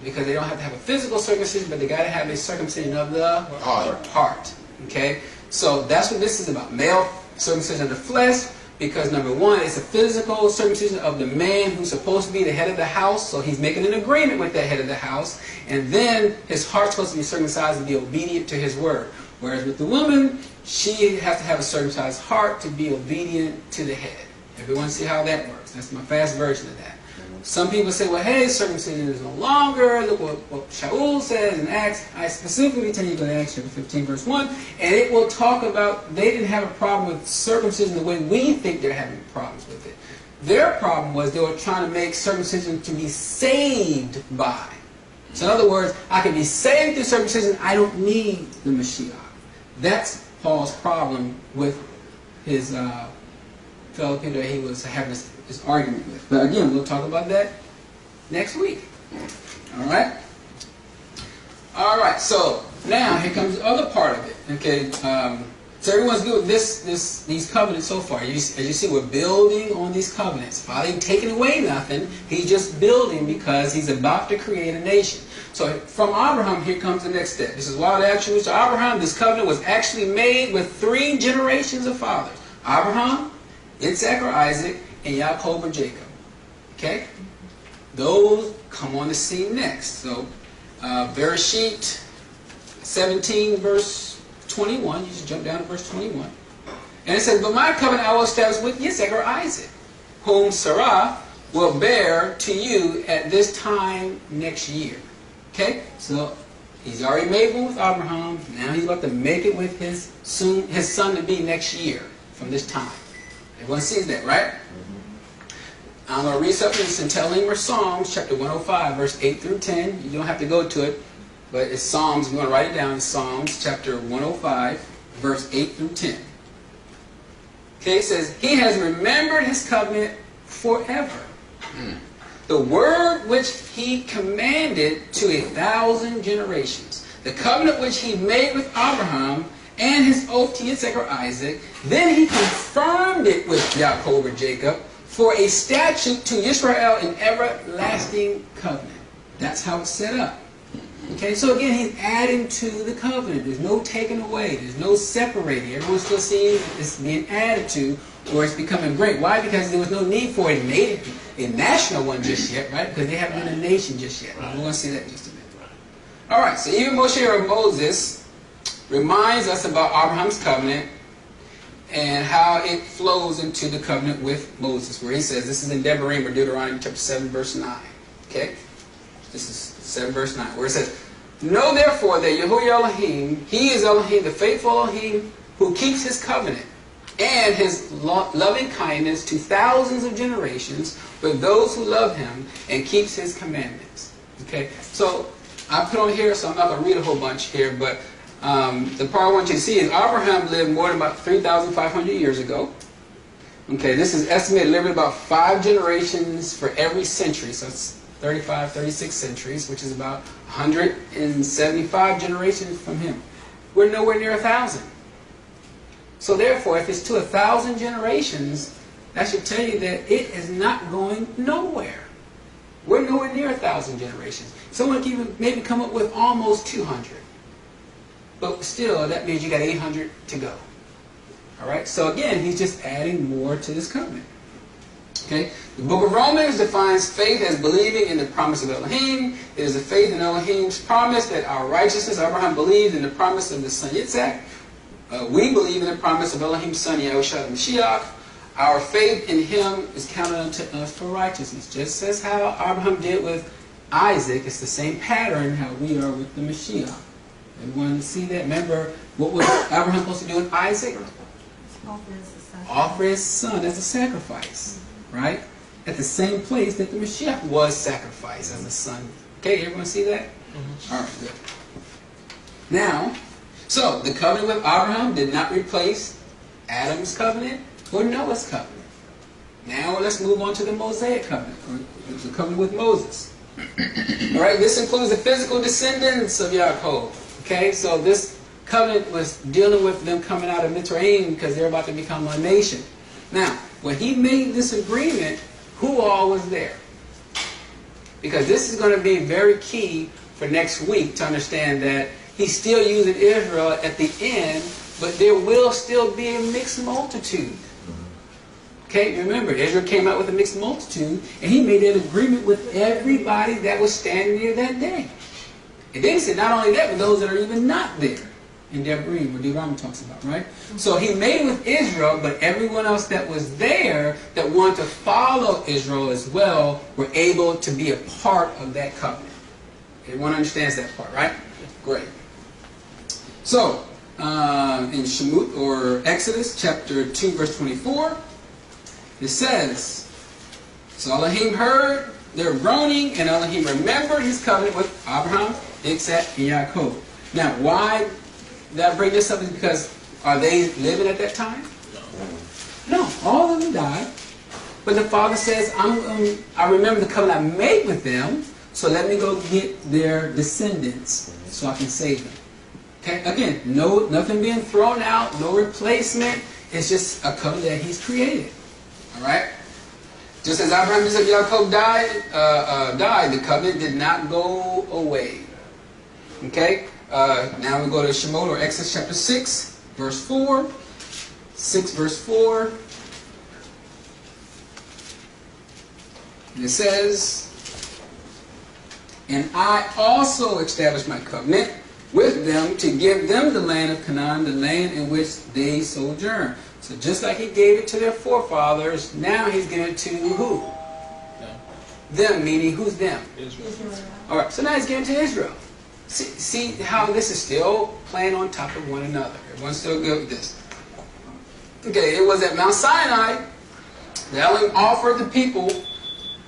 because they don't have to have a physical circumcision, but they got to have a circumcision of the heart. Okay? So that's what this is about. Male circumcision of the flesh, because number one, it's a physical circumcision of the man who's supposed to be the head of the house, so he's making an agreement with that head of the house, and then his heart's supposed to be circumcised and be obedient to his word. Whereas with the woman, she has to have a circumcised heart to be obedient to the head. Everyone see how that works? That's my fast version of that. Some people say, well, hey, circumcision is no longer. Look what Shaul says in Acts. I specifically tell you to go to Acts chapter 15, verse 1, and it will talk about they didn't have a problem with circumcision the way we think they're having problems with it. Their problem was they were trying to make circumcision to be saved by. So in other words, I can be saved through circumcision. I don't need the Mashiach. That's Paul's problem with his fellow people that he was having this argument with. But again, we'll talk about that next week. All right? All right, so now here comes the other part of it. Okay, so everyone's good with these covenants so far. As you see, we're building on these covenants. Father ain't taking away nothing. He's just building because he's about to create a nation. So from Abraham, here comes the next step. This is why the actual to Abraham, this covenant was actually made with 3 generations of fathers. Abraham, Isaac or Isaac, and Yaakov or Jacob. Okay? Those come on the scene next. So, Bereshit 17, verse 21. You just jump down to verse 21. And it says, but my covenant I will establish with Isaac or Isaac, whom Sarah will bear to you at this time next year. Okay? So, he's already made one with Abraham. Now he's about to make it with his son-to-be next year from this time. Everyone sees that, right? I'm going to read something in Telling or Psalms, chapter 105, verse 8 through 10. You don't have to go to it, but it's Psalms. I'm going to write it down. It's Psalms, chapter 105, verse 8 through 10. Okay, it says, he has remembered his covenant forever. The word which he commanded to 1,000 generations. The covenant which he made with Abraham and his oath to Isaac or Isaac. Then he confirmed it with Yaakov or Jacob for a statute to Yashar'al, an everlasting covenant. That's how it's set up. Okay, so again, he's adding to the covenant. There's no taking away. There's no separating. Everyone's still seeing it's being added to, or it's becoming great. Why? Because there was no need for it made a national one just yet, right? Because they haven't been a nation just yet. We're going to see that in just a minute. All right, so even Moshe or Moses reminds us about Abraham's covenant and how it flows into the covenant with Moses, where he says, this is in Devarim or Deuteronomy chapter 7, verse 9. Okay? This is 7 verse 9, where it says, know therefore that Yahuwah Elohim, he is Elohim, the faithful Elohim, who keeps his covenant and his loving kindness to thousands of generations with those who love him and keeps his commandments. Okay? So, I put on here, so I'm not going to read a whole bunch here, but the part I want you to see is Abraham lived more than about 3,500 years ago. Okay, this is estimated living about 5 generations for every century. So it's 35, 36 centuries, which is about 175 generations from him. We're nowhere near 1,000. So therefore, if it's to 1,000 generations, that should tell you that it is not going nowhere. We're nowhere near 1,000 generations. Someone can even maybe come up with almost 200. But still, that means you got 800 to go. All right? So again, he's just adding more to this covenant. Okay? The book of Romans defines faith as believing in the promise of Elohim. It is a faith in Elohim's promise that our righteousness, Abraham believed in the promise of the son Yitzhak. We believe in the promise of Elohim's son Yahushua Mashiach. Our faith in him is counted unto us for righteousness. Just as how Abraham did with Isaac, it's the same pattern how we are with the Mashiach. Everyone see that? Remember, what was Abraham supposed to do with Isaac? Offer his son as a sacrifice. Right? At the same place that the Mashiach was sacrificed as a son. Okay, everyone see that? Mm-hmm. All right, good. Now, so the covenant with Abraham did not replace Adam's covenant or Noah's covenant. Now let's move on to the Mosaic covenant, or the covenant with Moses. All right, this includes the physical descendants of Yaakov. Okay, so this covenant was dealing with them coming out of Mitzrayim because they're about to become a nation. Now, when he made this agreement, who all was there? Because this is going to be very key for next week to understand that he's still using Israel at the end, but there will still be a mixed multitude. Okay, remember, Israel came out with a mixed multitude, and he made an agreement with everybody that was standing there that day. And then he said, not only that, but those that are even not there. In Devarim, what Deuteronomy talks about, right? So he made it with Israel, but everyone else that was there that wanted to follow Israel as well were able to be a part of that covenant. Everyone understands that part, right? Great. So, in Shemot, or Exodus, chapter 2, verse 24, it says, so Elohim heard their groaning, and Elohim remembered his covenant with Abraham, Isaac, and Yaakov. Now, why did I bring this up? Is because, are they living at that time? No, all of them died. But the Father says, I remember the covenant I made with them, so let me go get their descendants so I can save them. Okay, again, nothing being thrown out, no replacement. It's just a covenant that He's created. All right. Just as Abraham, Isaac, and Yaakov died, the covenant did not go away. Okay. Now we go to Shemot, or Exodus chapter 6, verse 4. 6 verse 4. And it says, and I also established my covenant with them to give them the land of Canaan, the land in which they sojourn. So just like He gave it to their forefathers, now He's giving it to who? Them, meaning who's them? Israel. All right, so now He's giving it to Israel. See how this is still playing on top of one another. Everyone's still good with this. Okay, it was at Mount Sinai that Elohim offered the people,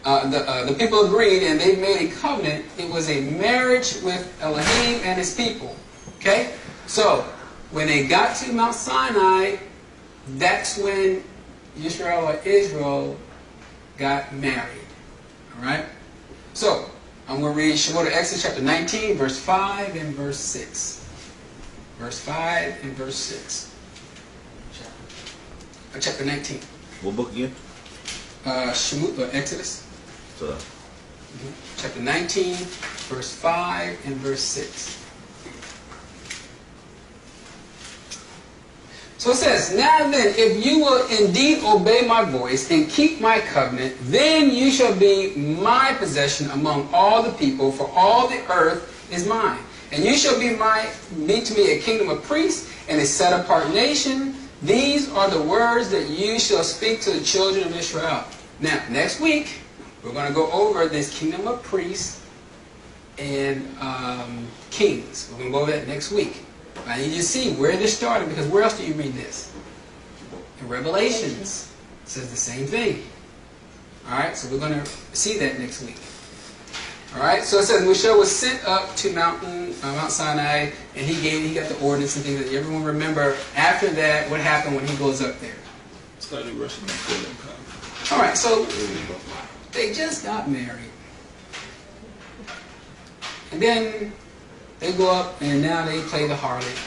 the people agreed, and they made a covenant. It was a marriage with Elohim and His people. Okay? So, when they got to Mount Sinai, that's when Yashar'al, or Israel, got married. Alright? So, I'm going to read Shemot, Exodus chapter 19, verse 5 and verse 6. Verse 5 and verse 6. Chapter 19. What book again? Shemot, or Exodus. So, Chapter 19, verse 5 and verse 6. So it says, now then, if you will indeed obey my voice and keep my covenant, then you shall be my possession among all the people, for all the earth is mine. And you shall be to me a kingdom of priests and a set apart nation. These are the words that you shall speak to the children of Israel. Now, next week, we're going to go over this kingdom of priests and kings. We're going to go over that next week. I need you to see where this started, because where else do you read this? In Revelations. It says the same thing. Alright, so we're going to see that next week. Alright, so it says Moshe was sent up to Mount Sinai, and he got the ordinance and things that everyone remember. After that, what happened when he goes up there? Started rushing the golden calf. Alright, so they just got married. And then they go up, and now they play the harlot.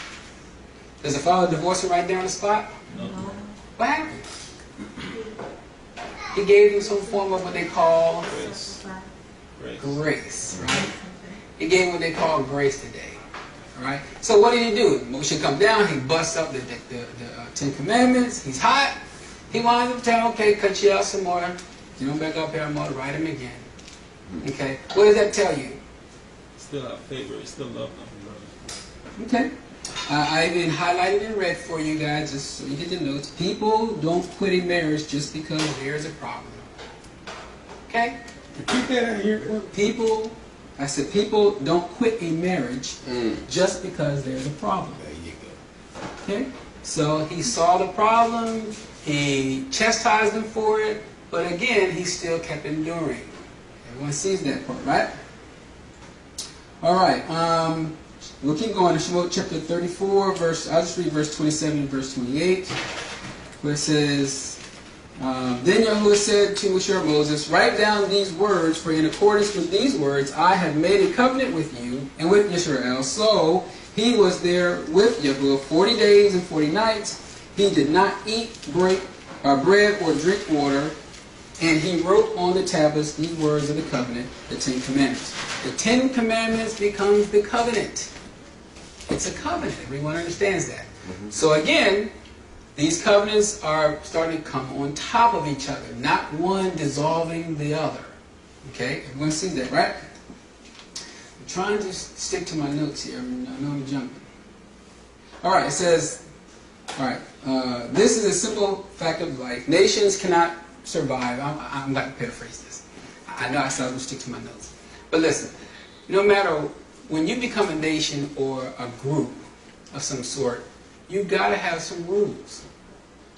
Does the father divorce her right there on the spot? No. What happened? He gave them some form of what they call grace, right? He gave them what they call grace today, all right? So what did he do? Moshe come down, he busts up the 10 Commandments. He's hot. He wanted them to tell, okay, cut you out some more. You don't back up here, I'm going to write them again. Okay, what does that tell you? Still have favor, still love them. Okay. I even highlighted in red for you guys, just so you get the notes. People don't quit a marriage just because there's a problem. Okay? Keep that out here. I said people don't quit a marriage just because there's a problem. There you go. Okay? So he saw the problem, he chastised them for it, but again, he still kept enduring. Everyone sees that part, right? Alright, we'll keep going to Shemot chapter 34, I'll just read verse 27 and verse 28, where it says, Then Yahuwah said to Moses, write down these words, for in accordance with these words I have made a covenant with you and with Yashar'al. So he was there with Yahuwah 40 days and 40 nights. He did not eat bread or drink water. And he wrote on the tablets these words of the covenant, the 10 Commandments. The 10 Commandments becomes the covenant. It's a covenant. Everyone understands that. So again, These covenants are starting to come on top of each other, not one dissolving the other. Okay, everyone sees that, right? I'm trying to stick to my notes here. I know I'm jumping. All right, it says, all right, this is a simple fact of life. Nations cannot survive. I'm not going to paraphrase this. I know I said I was going to stick to my notes. But listen, no matter when you become a nation or a group of some sort, you've got to have some rules.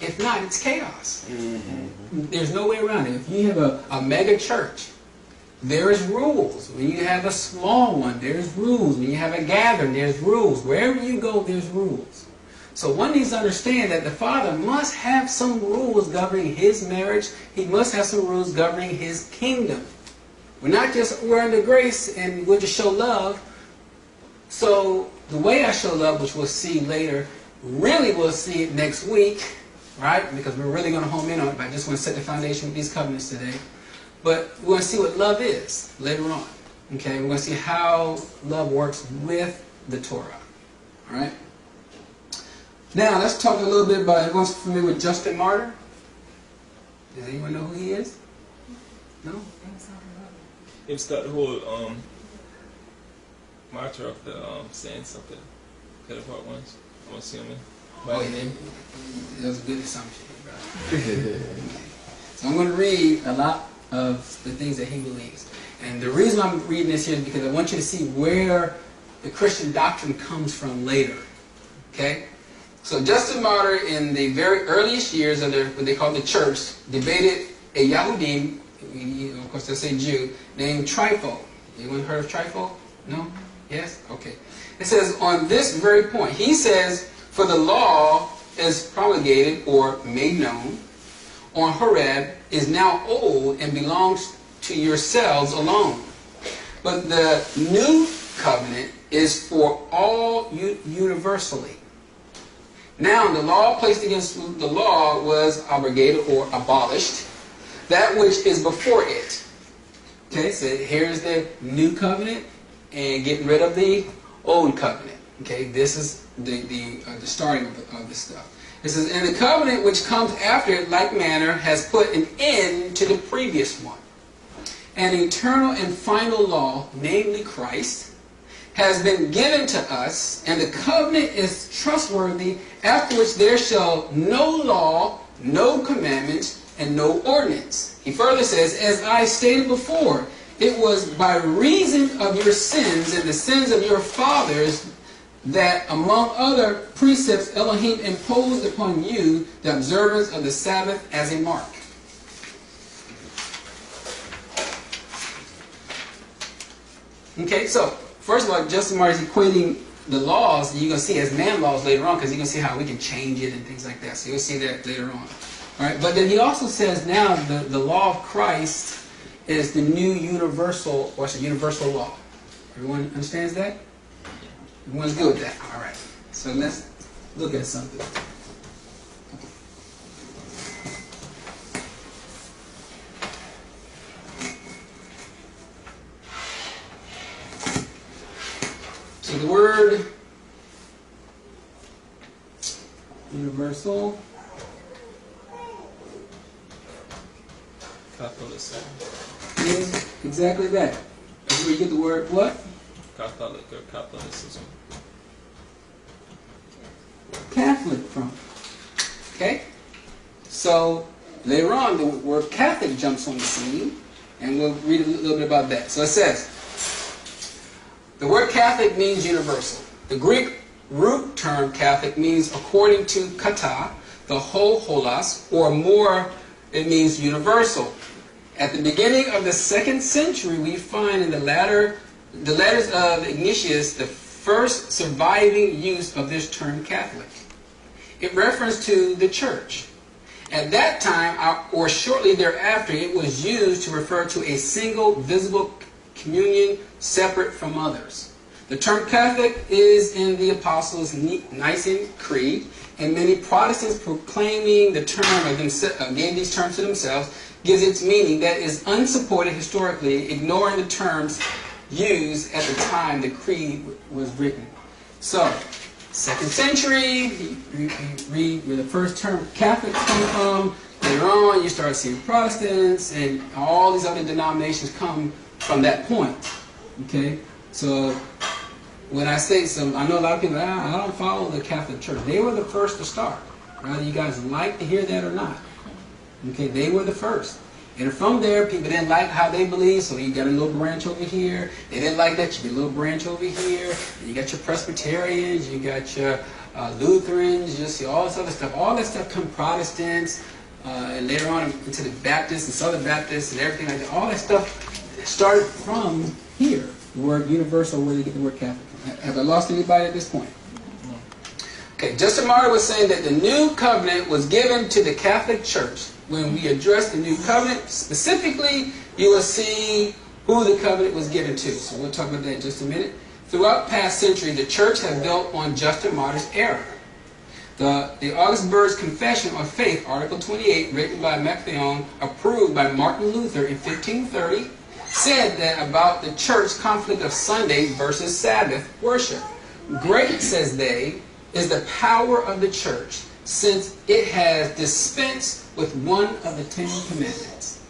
If not, it's chaos. There's no way around it. If you have a mega church, there is rules. When you have a small one, there's rules. When you have a gathering, there's rules. Wherever you go, there's rules. So one needs to understand that the Father must have some rules governing His marriage. He must have some rules governing His kingdom. We're under grace and we'll just show love. So the way I show love, which we'll see later, really we'll see it next week, right? Because we're really going to home in on it, but I just want to set the foundation with these covenants today. But we're going to see what love is later on. Okay, we're going to see how love works with the Torah. All right? Now, let's talk a little bit about, everyone's familiar with Justin Martyr? Does anyone know who he is? No? It's got the whole martyr of the saints of the Catholic ones. I want to see him in. By name? That was a good assumption, right? So I'm going to read a lot of the things that he believes. And the reason I'm reading this here is because I want you to see where the Christian doctrine comes from later. Okay? So Justin Martyr, in the very earliest years of what they call the church, debated a Yahudim, of course they'll say Jew, named Trypho. Anyone heard of Trypho? No? Yes? Okay. It says, on this very point, he says, for the law is promulgated or made known on Horeb is now old and belongs to yourselves alone. But the new covenant is for all universally. Now the law placed against the law was abrogated or abolished, that which is before it. Okay, so here's the new covenant and getting rid of the old covenant. Okay, this is the starting of this stuff. It says, and the covenant which comes after it, like manner, has put an end to the previous one. An eternal and final law, namely Christ, has been given to us, and the covenant is trustworthy, after which there shall no law, no commandment, and no ordinance. He further says, as I stated before, it was by reason of your sins and the sins of your fathers that among other precepts Elohim imposed upon you the observance of the Sabbath as a mark. Okay, so first of all, Justin Martyr is equating the laws that you're going to see as man laws later on, because you're going to see how we can change it and things like that. So you'll see that later on. All right, but then he also says now the law of Christ is the new universal, or it's a universal law. Everyone understands that? Everyone's good with that? All right. So let's look at something. So the word universal Catholicism. means exactly that. That's where you get the word what? Catholic or Catholicism. Catholic from. Okay? So later on the word Catholic jumps on the scene, and we'll read a little bit about that. So it says, the word Catholic means universal. The Greek root term Catholic means, according to kata, the whole holos, or more, it means universal. At the beginning of the 2nd century, we find in the letters of Ignatius the first surviving use of this term Catholic. It refers to the church. At that time, or shortly thereafter, it was used to refer to a single visible communion separate from others. The term Catholic is in the Apostles' Nicene Creed, and many Protestants proclaiming the term of gave these terms to themselves gives its meaning that is unsupported historically, ignoring the terms used at the time the creed was written. So, 2nd century, you read where the first term Catholics come from. Later on, you start seeing Protestants and all these other denominations come from that point. Okay, so when I say some, I know a lot of people, I don't follow the Catholic Church. They were the first to start. Whether you guys like to hear that or not. Okay, they were the first. And from there, people didn't like how they believe, so you got a little branch over here. They didn't like that, you get a little branch over here. You got your Presbyterians, you got your Lutherans, you see all this other stuff. All that stuff come Protestants, and later on into the Baptists and Southern Baptists and everything like that. All that stuff started from here. The word universal, where they get the word Catholic from. Have I lost anybody at this point? Okay, Justin Martyr was saying that the new covenant was given to the Catholic Church. When we address the new covenant, specifically, you will see who the covenant was given to. So we'll talk about that in just a minute. Throughout past century, the church has built on Justin Martyr's error. The Augsburg Confession of Faith, Article 28, written by Melanchthon, approved by Martin Luther in 1530, said that about the church conflict of Sunday versus Sabbath worship. Great, says they, is the power of the church, since it has dispensed with one of the 10 commandments.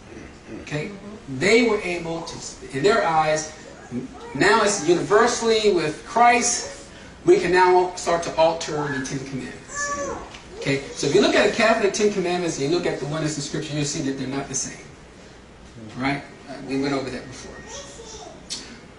Okay? They were able to, in their eyes, now it's universally with Christ, we can now start to alter the 10 commandments. Okay? So if you look at the Catholic 10 commandments and you look at the one that's in Scripture, you'll see that they're not the same. Right? We went over that before.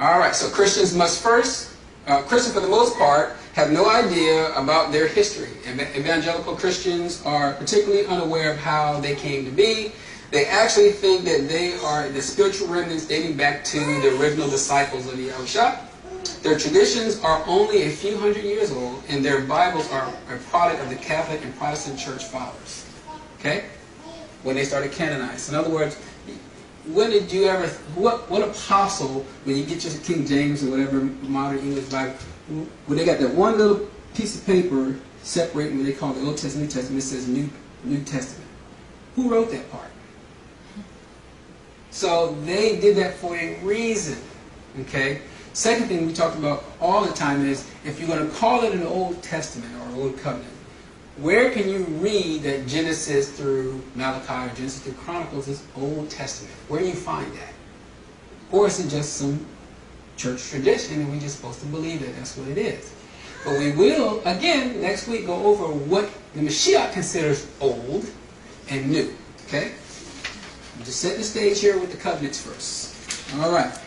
Alright, so Christians must first, Christians for the most part, have no idea about their history. Evangelical Christians are particularly unaware of how they came to be. They actually think that they are the spiritual remnants dating back to the original disciples of Yashar'al. Their traditions are only a few hundred years old, and their Bibles are a product of the Catholic and Protestant church fathers. Okay? When they started canonized. In other words, when did you ever, what apostle, when you get your King James or whatever modern English Bible, when they got that one little piece of paper separating what they call the Old Testament, New Testament, it says New Testament. Who wrote that part? So they did that for a reason. Okay? Second thing we talked about all the time is, if you're going to call it an Old Testament or Old Covenant, where can you read that Genesis through Malachi or Genesis through Chronicles is Old Testament? Where do you find that? Or is it just some church tradition and we're just supposed to believe that that's what it is? But we will, again, next week go over what the Mashiach considers old and new. Okay? Just set the stage here with the covenants first. Alright.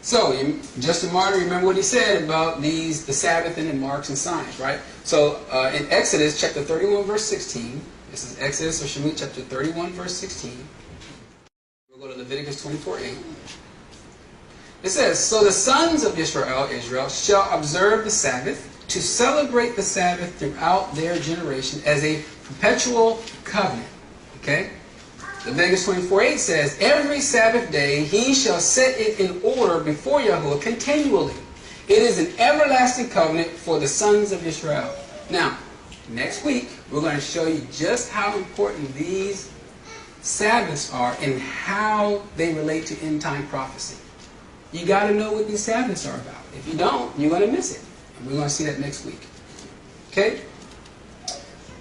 So, Justin Martyr, remember what he said about the Sabbath and the marks and signs, right? So, in Exodus chapter 31, verse 16, this is Exodus or Shemot chapter 31, verse 16. We'll go to Leviticus 24:8. It says, "So the sons of Israel shall observe the Sabbath, to celebrate the Sabbath throughout their generation as a perpetual covenant." Okay? Leviticus 24:8 says, "Every Sabbath day he shall set it in order before Yahuwah continually. It is an everlasting covenant for the sons of Israel." Now, next week, we're going to show you just how important these Sabbaths are and how they relate to end-time prophecy. You got to know what these Sabbaths are about. If you don't, you're going to miss it. And we're going to see that next week. Okay?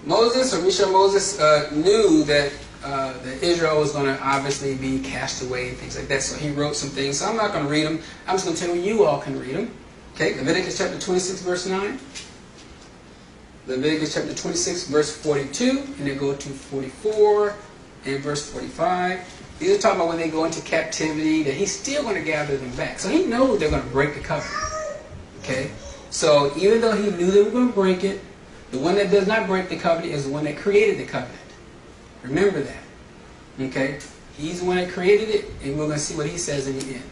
Moses, or Misha Moses, knew that Israel was going to obviously be cast away and things like that. So he wrote some things. So I'm not going to read them. I'm just going to tell you, you all can read them. Okay, Leviticus chapter 26, verse 9. Leviticus chapter 26, verse 42. And then go to 44 and verse 45. These are talking about when they go into captivity, that he's still going to gather them back. So he knows they're going to break the covenant. Okay? So even though he knew they were going to break it, the one that does not break the covenant is the one that created the covenant. Remember that. Okay? He's the one that created it, and we're going to see what he says in the end.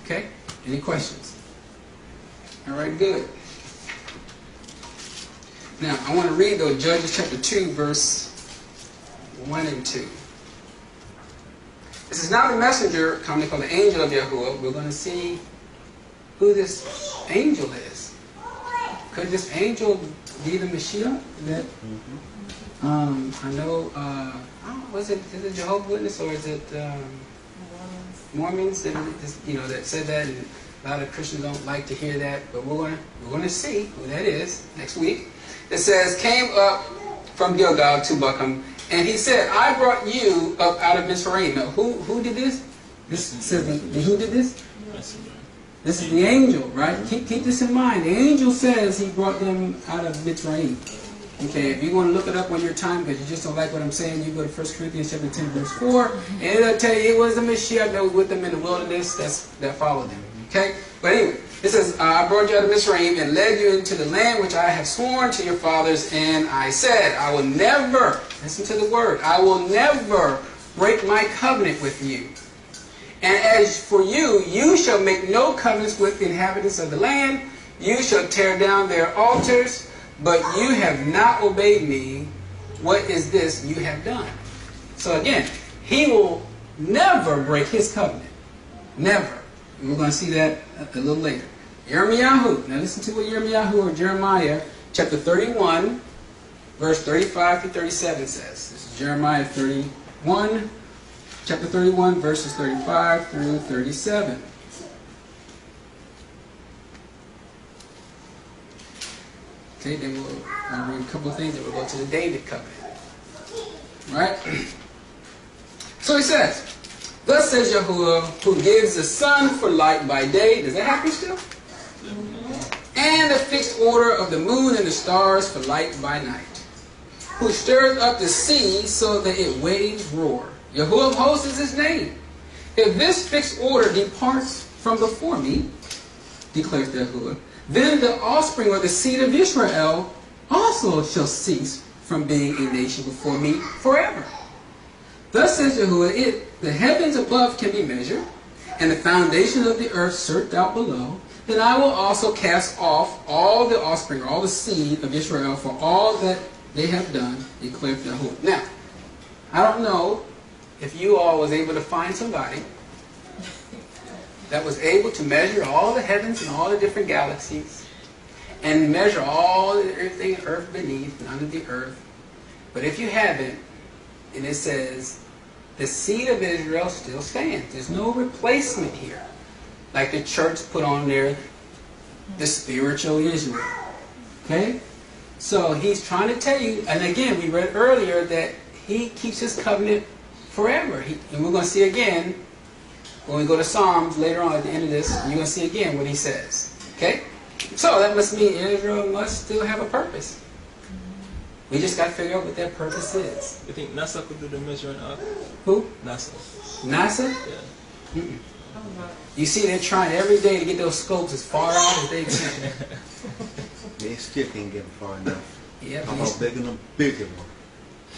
Okay? Any questions? Alright, good. Now, I want to read, though, Judges chapter 2, verse 1 and 2. This is now the messenger, commonly called the angel of Yahuwah. We're going to see who this angel is. Could this angel be the Mashiach? That I know. Is it Jehovah's Witness or is it Mormons? That said that. And A lot of Christians don't like to hear that, but we're gonna see who that is next week. It says, came up from Gilgal to Buckham, and he said, I brought you up out of Mizraim. Now, who did this? This says, who did this? This is the angel, right? Keep this in mind. The angel says he brought them out of Mizraim. Okay, if you want to look it up on your time because you just don't like what I'm saying, you go to 1 Corinthians chapter 10, verse 4, and it'll tell you it was the Mashiach that was with them in the wilderness that followed them. Okay? But anyway, it says, I brought you out of Mizraim and led you into the land which I have sworn to your fathers, and I said, I will never, listen to the word, I will never break my covenant with you. And as for you, you shall make no covenants with the inhabitants of the land. You shall tear down their altars, but you have not obeyed me. What is this you have done? So again, he will never break his covenant. Never. And we're going to see that a little later. Yirmiyahu. Now listen to what Yirmiyahu or Jeremiah chapter 31, verse 35 to 37 says. This is Jeremiah 31. Chapter 31, verses 35 through 37. Okay, then we'll read a couple of things, and we'll go to the David covenant. Right? So he says, thus says Yahuwah, who gives the sun for light by day. Does that happen still? And the fixed order of the moon and the stars for light by night. Who stirs up the sea so that it waves roar. Yahuwah of hosts is his name. If this fixed order departs from before me, declares Yahuwah, then the offspring or the seed of Yisrael also shall cease from being a nation before me forever. Thus says Yahuwah, the heavens above can be measured, and the foundation of the earth searched out below, then I will also cast off all the offspring, or all the seed of Israel for all that they have done, declares Yahuwah. Now, I don't know if you all was able to find somebody that was able to measure all the heavens and all the different galaxies and measure all everything earth beneath and under the earth. But if you haven't, and it says the seed of Israel still stands. There's no replacement here. Like the church put on there the spiritual Israel. Okay? So he's trying to tell you, and again, we read earlier that he keeps his covenant forever. And we're going to see again, when we go to Psalms later on at the end of this, you're going to see again what he says. Okay? So that must mean Israel must still have a purpose. We just got to figure out what that purpose is. You think NASA could do the measuring up? Who? NASA. NASA? Yeah. Mm-mm. You see, they're trying every day to get those scopes as far out as they can. They still can't get far enough. Yeah, How about bigger than bigger one?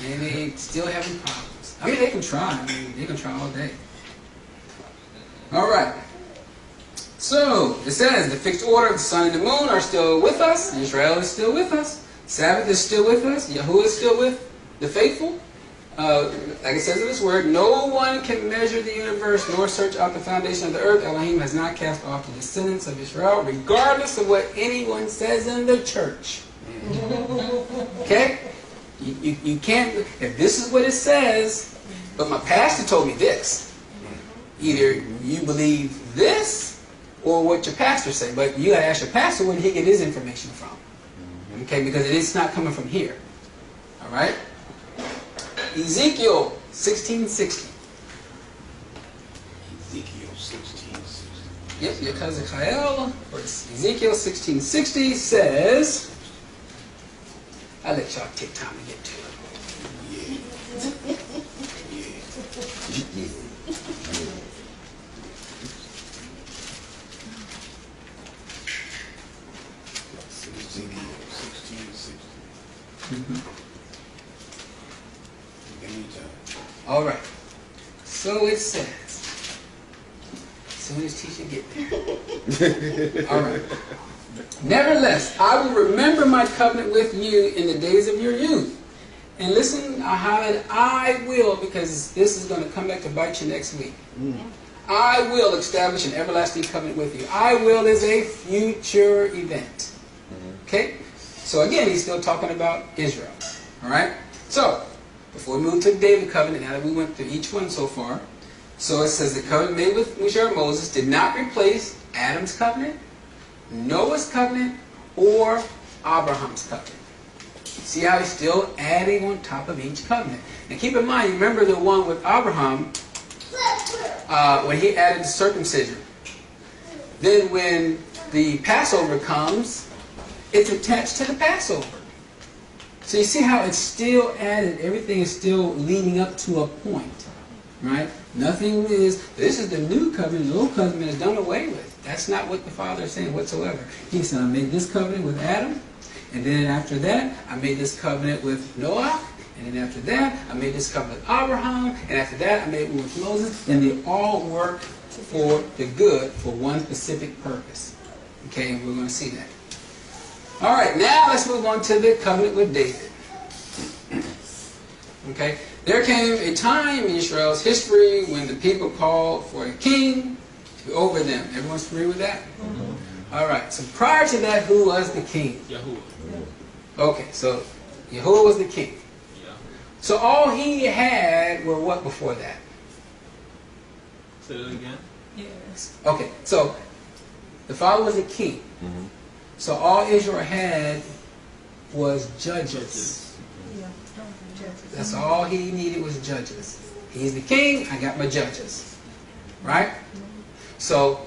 and they still having problems. I mean, they can try. I mean, they can try all day. All right. So, it says, the fixed order of the sun and the moon are still with us. Israel is still with us. Sabbath is still with us. Yahuwah is still with the faithful. Like it says in this word, no one can measure the universe nor search out the foundation of the earth. Elohim has not cast off the descendants of Israel, regardless of what anyone says in the church. Okay? You can't, if this is what it says, but my pastor told me this. Either you believe this or what your pastor said. But you got to ask your pastor where did he get his information from. Okay? Because it's not coming from here. All right? Ezekiel 16:60. Ezekiel 16:60. Yep, your cousin Chael, or Ezekiel 16:60 says, I'll let y'all take time to get to it. Ezekiel 16:60. Anytime. All right. So it says, as soon as teacher get there. All right. Nevertheless, I will remember my covenant with you in the days of your youth. And listen, I will, because this is going to come back to bite you next week. I will establish an everlasting covenant with you. I will is a future event. Okay? So again, he's still talking about Israel. All right? So, before we move to the David covenant, now that we went through each one so far, So it says the covenant made with Moses did not replace Adam's covenant, Noah's covenant, or Abraham's covenant. See how he's still adding on top of each covenant. And keep in mind, remember the one with Abraham, when he added the circumcision. Then when the Passover comes, it's attached to the Passover. So you see how it's still added, everything is still leading up to a point. Right? Nothing is, this is the new covenant, the old covenant is done away with. That's not what the Father is saying whatsoever. He said, I made this covenant with Adam, and then after that, I made this covenant with Noah, and then after that, I made this covenant with Abraham, and after that, I made one with Moses, and they all work for the good, for one specific purpose. Okay, and we're going to see that. All right, now let's move on to the covenant with David. Okay, there came a time in Israel's history when the people called for a king to be over them. Everyone's familiar with that? Mm-hmm. All right, so prior to that, who was the king? Yahuwah. Okay, so Yahuwah was the king. Yahuwah. So all he had were what before that? Say that again? Yes. Okay, so the Father was a king. Mm-hmm. So all Israel had was judges. Yeah. That's all he needed was judges. He's the king, I got my judges. Right? So,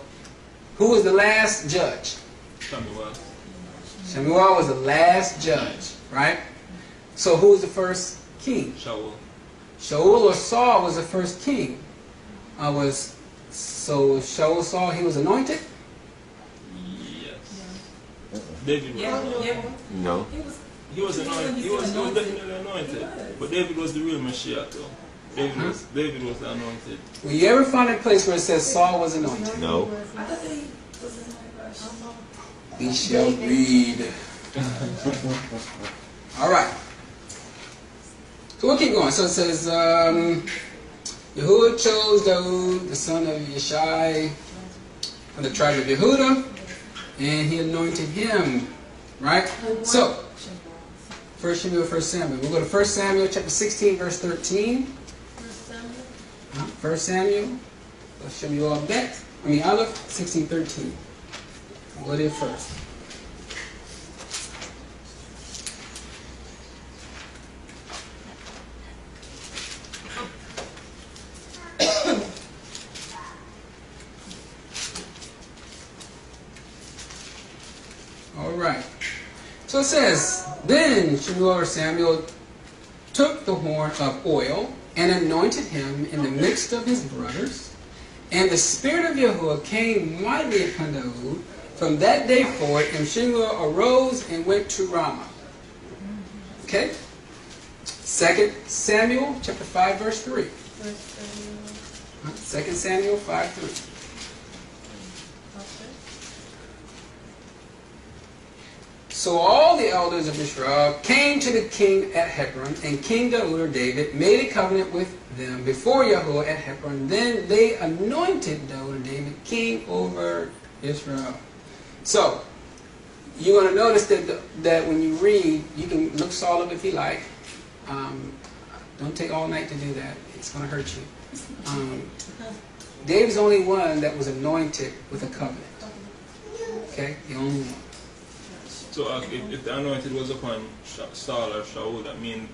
who was the last judge? Samuel. Shemuel was the last judge. Right? So who was the first king? Shaul. Shaul or Saul was the first king. So Shaul Saul, he was anointed? Yes. David was. Yeah. No. He was anointed. He was definitely anointed. But David was the real Mashiach, though. David was the anointed. Will you ever find a place where it says Saul was anointed? No. I thought they was anointed by We shall read. All right. So we'll keep going. So it says, Yahuwah chose Daud, the son of Yashai, from the tribe of Yehudah, and he anointed him. Right? So, 1 Samuel, 1 Samuel. We'll go to 1 Samuel chapter 16, verse 13. 1 Samuel. I'll show you all that. Aleph 16:13. Go there first. All right. So it says, then Samuel took the horn of oil and anointed him in the midst of his brothers. And the Spirit of Yahuwah came mightily upon Daud from that day forward, and Shemuel arose and went to Ramah. Okay? 2 Samuel chapter 5, verse 3. 2 Samuel 5, 3. So all the elders of Israel came to the king at Hebron, and King Daud or David made a covenant with them before Yahuwah at Hebron. Then they anointed Daud or David king over Israel. So you're going to notice that when you read, you can look Saul up if you like. Don't take all night to do that. It's going to hurt you. David's the only one that was anointed with a covenant. Okay? The only one. So if the anointed was upon Saul or Shaul, that means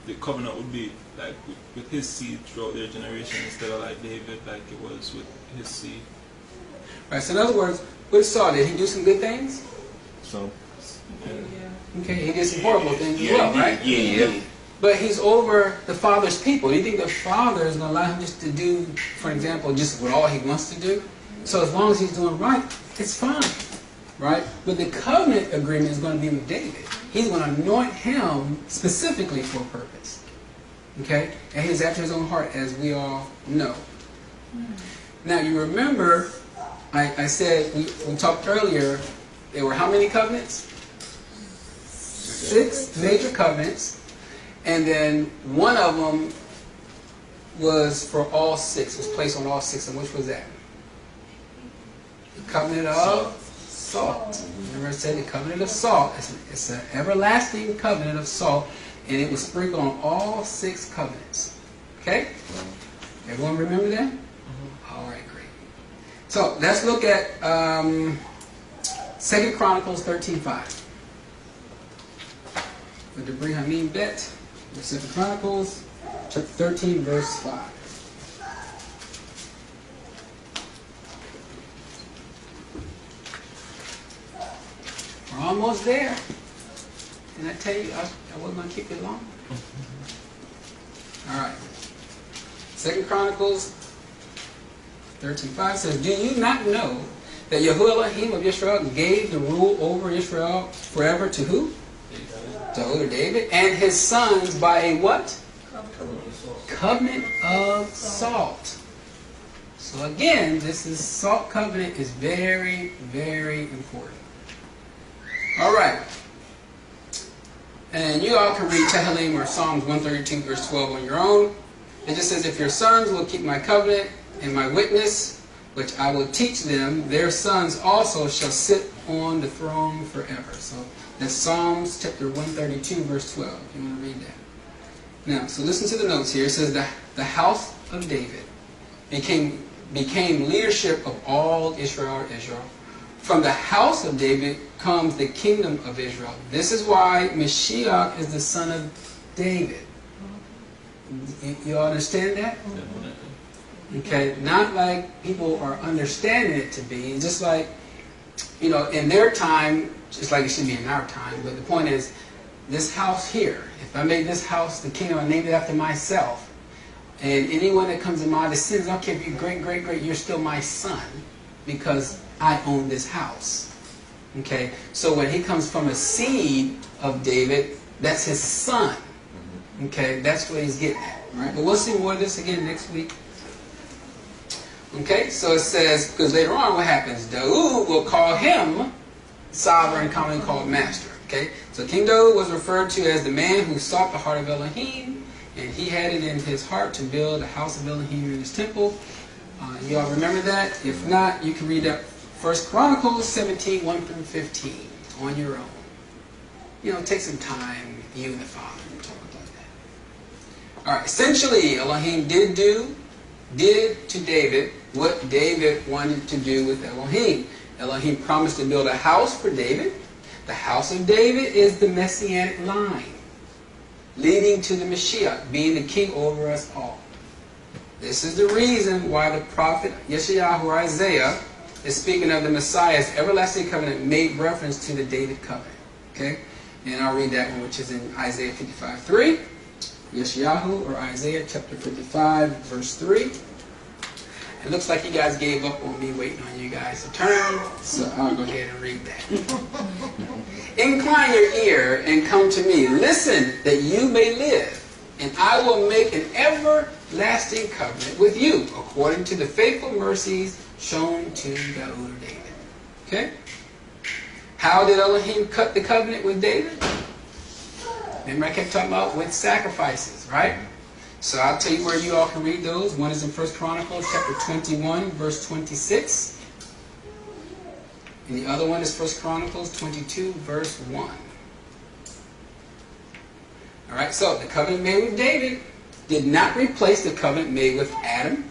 the covenant would be like with his seed throughout their generation instead of like David, like it was with his seed. Right. So in other words, with Saul, did he do some good things? So. Okay, he did some horrible things as well, right? Yeah. But he's over the Father's people. Do you think the Father is going to allow him just to do, for example, just what all he wants to do? So as long as he's doing right, it's fine. Right? But the covenant agreement is going to be with David. He's going to anoint him specifically for a purpose. Okay? And he's after his own heart, as we all know. Now, you remember, I said, we talked earlier, there were how many covenants? 6 major covenants. And then one of them was for all 6. It was placed on all 6. And which was that? The covenant of salt. Remember I said the covenant of salt. It's an everlasting covenant of salt, and it was sprinkled on all 6 covenants. Okay? Everyone remember that? All right, great. So let's look at 2 Chronicles 13:5. With the Brihamim bet, 2 Chronicles chapter 13, verse 5. We're almost there. Didn't I tell you I wasn't going to keep it long? All right. 2 Chronicles 13:5 says, "Do you not know that Yashar'al of Yashar'al gave the rule over Israel forever to who? To older David and his sons by a what? Covenant of salt." So again, this is salt covenant is very, very important. All right. And you all can read Tehillim or Psalms 132 verse 12 on your own. It just says, "If your sons will keep my covenant and my witness, which I will teach them, their sons also shall sit on the throne forever." So that's Psalms chapter 132 verse 12, if you want to read that. Now, so listen to the notes here. It says, the house of David became leadership of all Israel. From the house of David comes the kingdom of Israel. This is why Mashiach is the son of David. You all understand that? Okay, not like people are understanding it to be. Just like, in their time, just like it should be in our time. But the point is, this house here, if I made this house the kingdom, I named it after myself. And anyone that comes in my descendants, I don't care if you're great, you're still my son. Because I own this house. Okay, so when he comes from a seed of David, that's his son. Okay, that's what he's getting at. All right, but we'll see more of this again next week. Okay, so it says, because later on what happens? Daud will call him sovereign, commonly called master. Okay, so King Daud was referred to as the man who sought the heart of Elohim, and he had it in his heart to build a house of Elohim in his temple. You all remember that? If not, you can read up 1 Chronicles 17, 1 through 15 on your own. Take some time, you and the Father, and talk about that. All right, essentially, Elohim did to David what David wanted to do with Elohim. Elohim promised to build a house for David. The house of David is the messianic line, leading to the Mashiach, being the king over us all. This is the reason why the prophet Yeshayahu or Isaiah is speaking of the Messiah's everlasting covenant, made reference to the David covenant. Okay? And I'll read that one, which is in Isaiah 55:3. Yeshayahu or Isaiah chapter 55, verse 3. It looks like you guys gave up on me waiting on you guys to turn, so I'll go ahead and read that. "Incline your ear and come to me. Listen that you may live, and I will make an everlasting covenant with you, according to the faithful mercies shown to Daud or David." Okay? How did Elohim cut the covenant with David? Remember I kept talking about with sacrifices, right? So I'll tell you where you all can read those. One is in 1 Chronicles chapter 21, verse 26. And the other one is 1 Chronicles 22, verse 1. All right, so the covenant made with David did not replace the covenant made with Adam,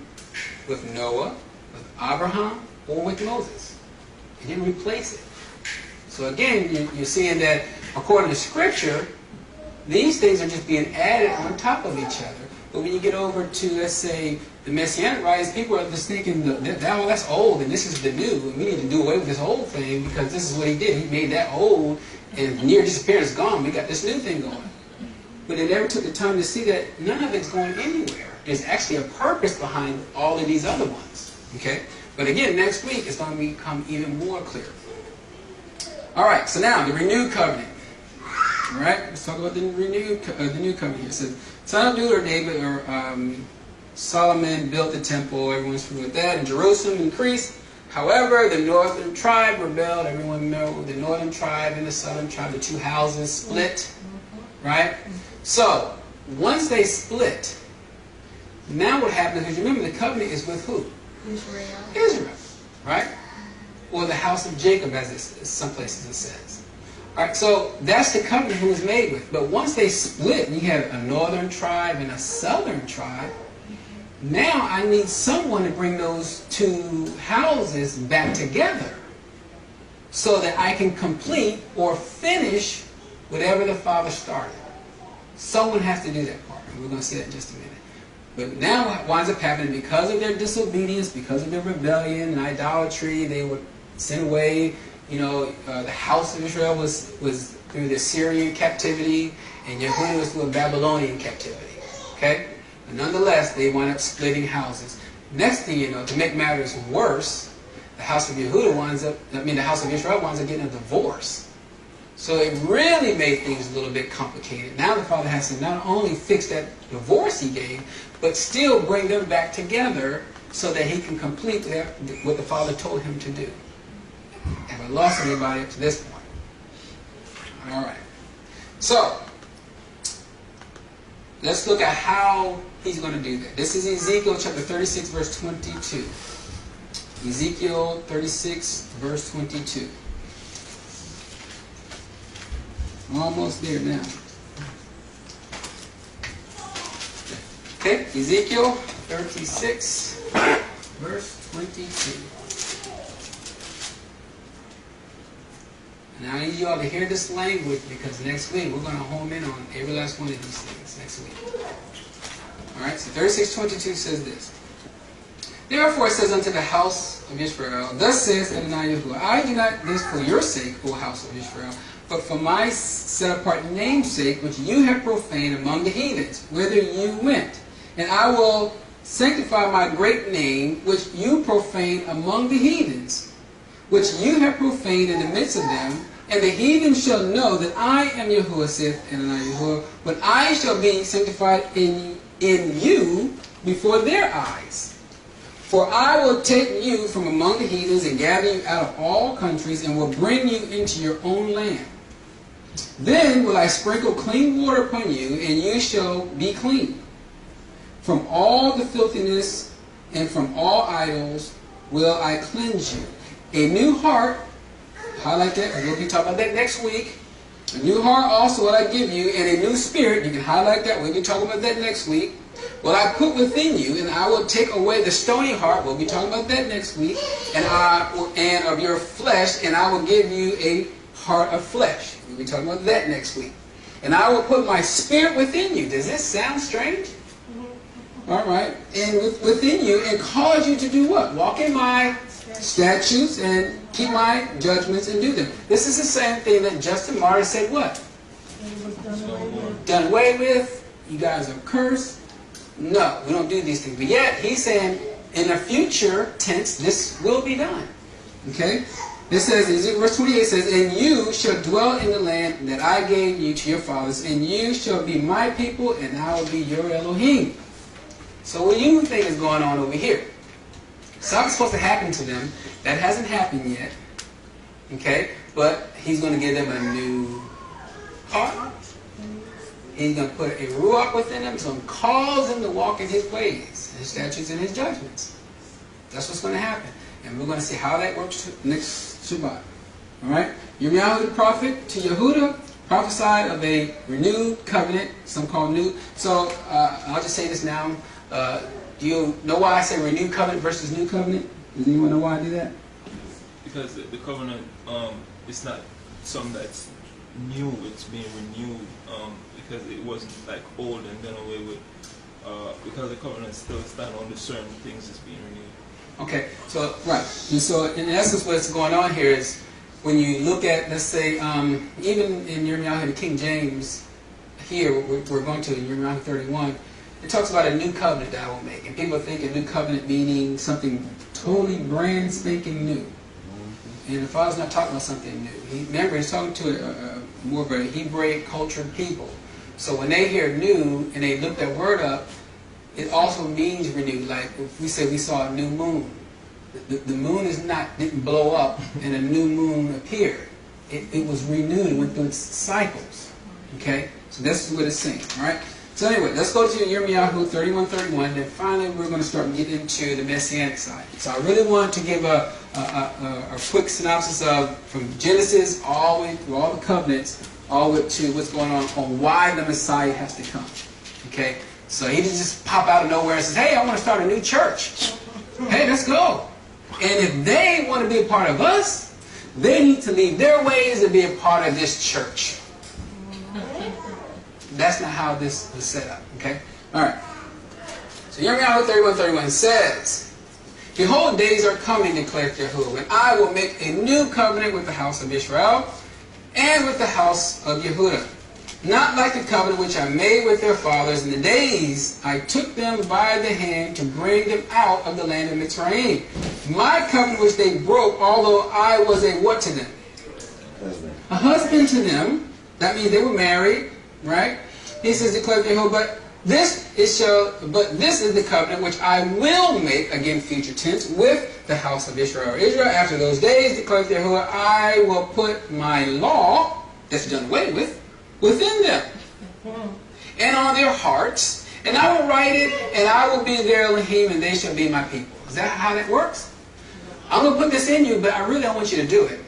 with Noah, with Abraham, or with Moses. It didn't replace it. So again, you're seeing that according to Scripture, these things are just being added on top of each other. But when you get over to, let's say, the Messianic rites, people are just thinking, that's old and this is the new. And we need to do away with this old thing because this is what he did. He made that old and near disappearance gone. We got this new thing going. But they never took the time to see that none of it's going anywhere. There's actually a purpose behind all of these other ones. Okay? But again, next week it's going to become even more clear. All right, so now the renewed covenant. All right, let's talk about the new covenant here. It says, "Son of Daud or David or Solomon built the temple." Everyone's familiar with that. And Jerusalem increased. However, the northern tribe rebelled. Everyone knows the northern tribe and the southern tribe, the two houses split. Right? So, once they split, now what happens is, remember, the covenant is with who? Israel. Right? Or the house of Jacob, as some places it says. All right, so that's the covenant he was made with. But once they split, and you have a northern tribe and a southern tribe, Now I need someone to bring those two houses back together so that I can complete or finish whatever the Father started. Someone has to do that part, and we're going to see that in just a minute. But now what winds up happening, because of their disobedience, because of their rebellion and idolatry, they were sent away. The house of Israel was through the Syrian captivity, and Yehuda was through a Babylonian captivity. Okay? But nonetheless, they wind up splitting houses. Next thing you know, to make matters worse, the house of Yehuda the house of Israel winds up getting a divorce. So it really made things a little bit complicated. Now the Father has to not only fix that divorce he gave, but still bring them back together so that he can complete what the Father told him to do. Have I lost anybody up to this point? All right. So, let's look at how he's going to do that. This is Ezekiel chapter 36, verse 22. Ezekiel 36, verse 22. Almost there now. Okay, Ezekiel 36, verse 22. Now I need you all to hear this language, because next week we're going to home in on every last one of these things next week. Alright, so 36:22 says this. Therefore it says unto the house of Israel, thus says Adonai Yahuwah, I do not this for your sake, O house of Israel, but for my set apart name's sake, which you have profaned among the heathens, whither you went. And I will sanctify my great name, which you profane among the heathens, which you have profaned in the midst of them. And the heathen shall know that I am Yahuwah, saith Adonai Yahuwah, when I shall be sanctified in you before their eyes. For I will take you from among the heathens and gather you out of all countries, and will bring you into your own land. Then will I sprinkle clean water upon you, and you shall be clean. From all the filthiness and from all idols will I cleanse you. A new heart, highlight that, we'll be talking about that next week. A new heart also will I give you, and a new spirit, you can highlight that, we'll be talking about that next week. Will I put within you, and I will take away the stony heart, we'll be talking about that next week, and of your flesh, and I will give you a heart of flesh. We'll be talking about that next week. And I will put my spirit within you. Does this sound strange? All right. And within you, and cause you to do what? Walk in my statutes and keep my judgments and do them. This is the same thing that Justin Martyr said what? Done away with. You guys are cursed. No, we don't do these things. But yet, he's saying in the future tense, this will be done. Okay? This says, verse 28 says, and you shall dwell in the land that I gave you to your fathers, and you shall be my people, and I will be your Elohim. So what do you think is going on over here? Something's supposed to happen to them. That hasn't happened yet. Okay? But he's going to give them a new heart. He's going to put a ruach within them. He's going to cause them to walk in his ways, his statutes, and his judgments. That's what's going to happen. And we're going to see how that works next Shabbat. Alright? Yirmiyahu the prophet to Yehuda prophesied of a renewed covenant, some call new. So, I'll just say this now. Do you know why I say renewed covenant versus new covenant? Does anyone know why I do that? Because the covenant, it's not something that's new, it's being renewed, because it wasn't like old and done away with, because the covenant still stands on the certain things that's being renewed. Okay, so, right. And so, in essence, what's going on here is, when you look at, let's say, even in Yirmiyahu, the King James, here, we're going to Yirmiyahu 31, it talks about a new covenant that I will make. And people think a new covenant meaning something totally brand spanking new. And the Father's not talking about something new. Remember, he's talking to more of a Hebraic cultured people. So when they hear new and they look that word up, it also means renewed. Like if we say we saw a new moon. The moon didn't blow up and a new moon appeared. It was renewed. It went through its cycles. Okay? So this is what it's saying. Alright? So anyway, let's go to Yirmiyahu 31:31. Then finally we're going to start and get into the Messianic side. So I really want to give a quick synopsis of from Genesis all the way through all the covenants, all the way to what's going on why the Messiah has to come. Okay? So he didn't just pop out of nowhere and says, hey, I want to start a new church. Hey, let's go. And if they want to be a part of us, they need to leave their ways and be a part of this church. That's not how this was set up. Okay? Alright. So Yashar'al 31:31 says, behold, days are coming, declares Yahuwah, when I will make a new covenant with the house of Israel and with the house of Yehudah. Not like the covenant which I made with their fathers in the days I took them by the hand to bring them out of the land of Mitzrayim. My covenant which they broke, although I was a what to them? Husband. A husband to them. That means they were married, right? He says, declare Jehovah, but this is the covenant which I will make, again future tense, with the house of Israel. Israel, after those days, declares Jehovah, I will put my law, that's done away with, within them, and on their hearts, and I will write it, and I will be their Elohim, and they shall be my people. Is that how that works? I'm going to put this in you, but I really don't want you to do it,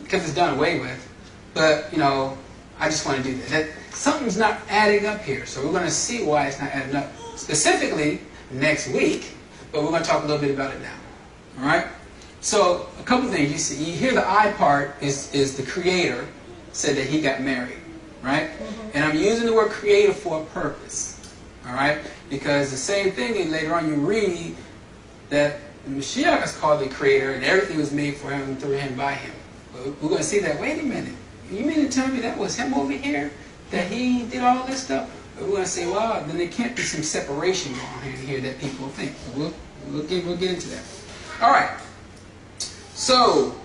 because it's done away with. But, you know, I just want to do that. Something's not adding up here, so we're going to see why it's not adding up, specifically next week, but we're going to talk a little bit about it now. All right? So, a couple things. You see, you hear the I part is the Creator said that he got married. Right? And I'm using the word creator for a purpose. Alright? Because the same thing, and later on you read that the Mashiach is called the creator and everything was made for him, through him, by him. But we're going to see that, wait a minute, you mean to tell me that was him over here? That he did all this stuff? But we're going to say, well, then there can't be some separation going on here that people think. We'll get into that. Alright. So,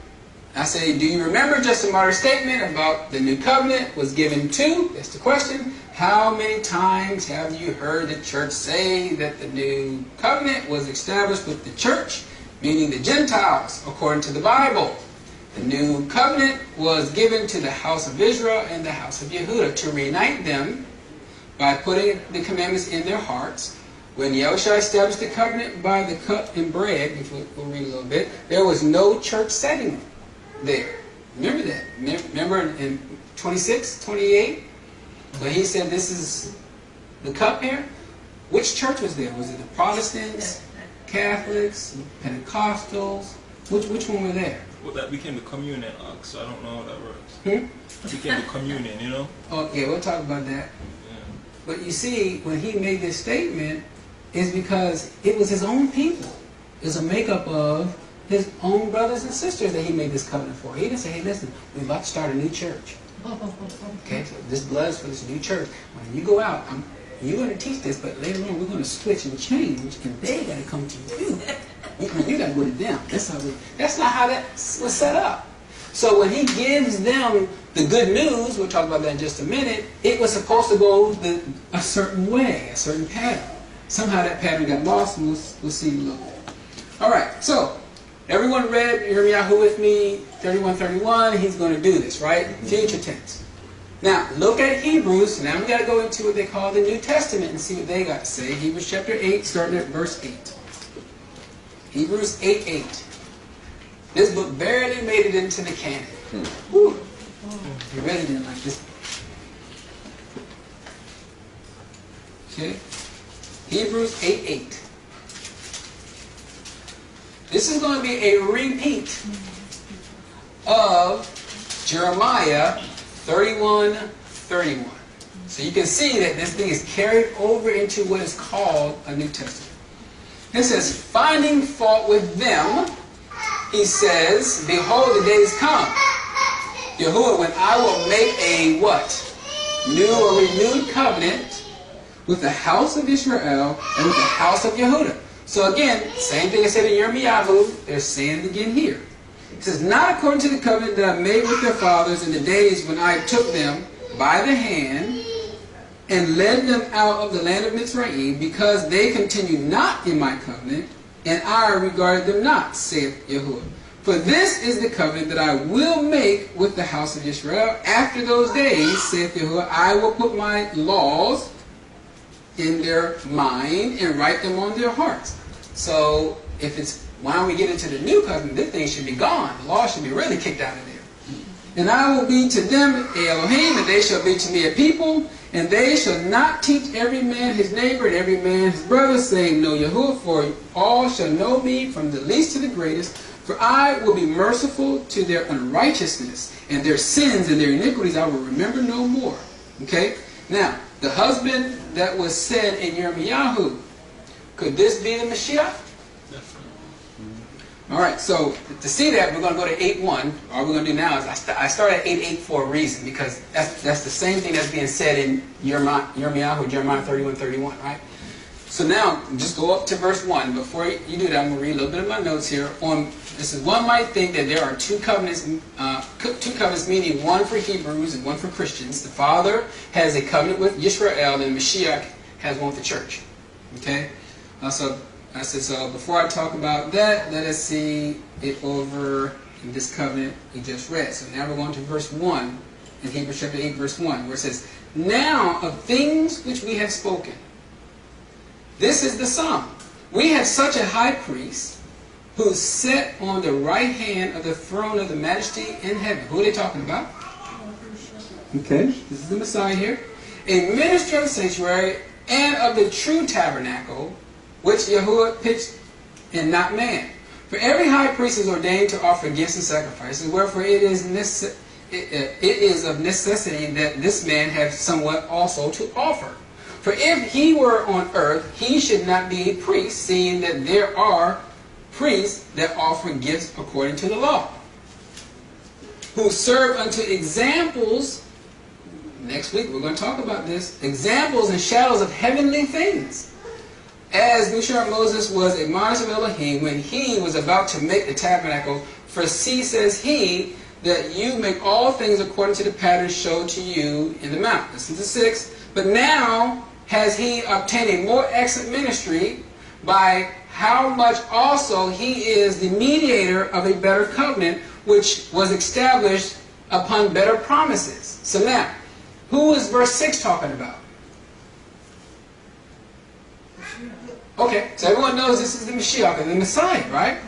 I say, do you remember just a modern statement about the new covenant was given to? That's the question. How many times have you heard the church say that the new covenant was established with the church, meaning the Gentiles, according to the Bible? The new covenant was given to the house of Israel and the house of Yehudah to reunite them by putting the commandments in their hearts. When Yahushua established the covenant by the cup and bread, which we'll read a little bit, there was no church setting there. Remember that. Remember in 26, 28, when he said this is the cup here? Which church was there? Was it the Protestants, Catholics, Pentecostals? Which one were there? Well, that became the communion, so I don't know how that works. That became the communion, you know? Oh, yeah, we'll talk about that. Yeah. But you see, when he made this statement, is because it was his own people. It was a makeup of his own brothers and sisters that he made this covenant for. He didn't say, hey, listen, we're about to start a new church. Okay, so this blood is for this new church. When you go out, you're going to teach this, but later on we're going to switch and change, and they got to come to you. You got to go to them. That's not how that was set up. So when he gives them the good news, we'll talk about that in just a minute, it was supposed to go a certain way, a certain pattern. Somehow that pattern got lost, and we'll see in a little bit. All right, so everyone read Yirmiyahu with me, 31:31. He's going to do this, right? Future tense. Now, look at Hebrews. Now we got to go into what they call the New Testament and see what they got to say. Hebrews chapter 8, starting at verse 8. Hebrews 8:8. This book barely made it into the canon. Whew. You really didn't like this book. Okay. Hebrews 8:8. This is going to be a repeat of Jeremiah 31:31. So you can see that this thing is carried over into what is called a New Testament. It says, finding fault with them, he says, behold, the days come, Yahuwah, when I will make a what? New or renewed covenant with the house of Israel and with the house of Yehudah. So again, same thing I said in Yirmiyahu, they're saying it again here. It says, not according to the covenant that I made with their fathers in the days when I took them by the hand and led them out of the land of Mitzrayim, because they continued not in my covenant, and I regarded them not, saith Yahuwah. For this is the covenant that I will make with the house of Israel. After those days, saith Yahuwah, I will put my laws in their mind and write them on their hearts. So, when we get into the new covenant, this thing should be gone. The law should be really kicked out of there. And I will be to them a Elohim, and they shall be to me a people. And they shall not teach every man his neighbor and every man his brother, saying, Know Yahuwah, for all shall know me, from the least to the greatest. For I will be merciful to their unrighteousness, and their sins and their iniquities I will remember no more. Okay? Now, the husband that was said in Yirmiyahu, could this be the Mashiach? All right, so to see that, we're going to go to 8.1. All we're going to do now is I started at 8.8 for a reason, because that's the same thing that's being said in Yirmiyahu, Jeremiah 31:31, right? So now, just go up to verse 1. Before you do that, I'm going to read a little bit of my notes here. One might think that there are two covenants, meaning one for Hebrews and one for Christians. The Father has a covenant with Yashar'al, and Mashiach has one with the church. Okay? So before I talk about that, let us see it over in this covenant we just read. So now we're going to verse 1 in Hebrews chapter 8, verse 1, where it says, Now of things which we have spoken, this is the sum. We have such a high priest who is set on the right hand of the throne of the majesty in heaven. Who are they talking about? Okay, this is the Messiah here. A minister of the sanctuary and of the true tabernacle, which Yahuwah pitched and not man. For every high priest is ordained to offer gifts and sacrifices, wherefore it is of necessity that this man have somewhat also to offer. For if he were on earth, he should not be a priest, seeing that there are priests that offer gifts according to the law, who serve unto examples. Next week we're going to talk about this. Examples and shadows of heavenly things. As Yashar'al Moses was admonished of Elohim when he was about to make the tabernacle, for see, says he, that you make all things according to the pattern showed to you in the mount. Listen to 6. But now has he obtained a more excellent ministry, by how much also he is the mediator of a better covenant, which was established upon better promises. So now, who is verse 6 talking about? Okay, so everyone knows this is the Mashiach, the Messiah, right?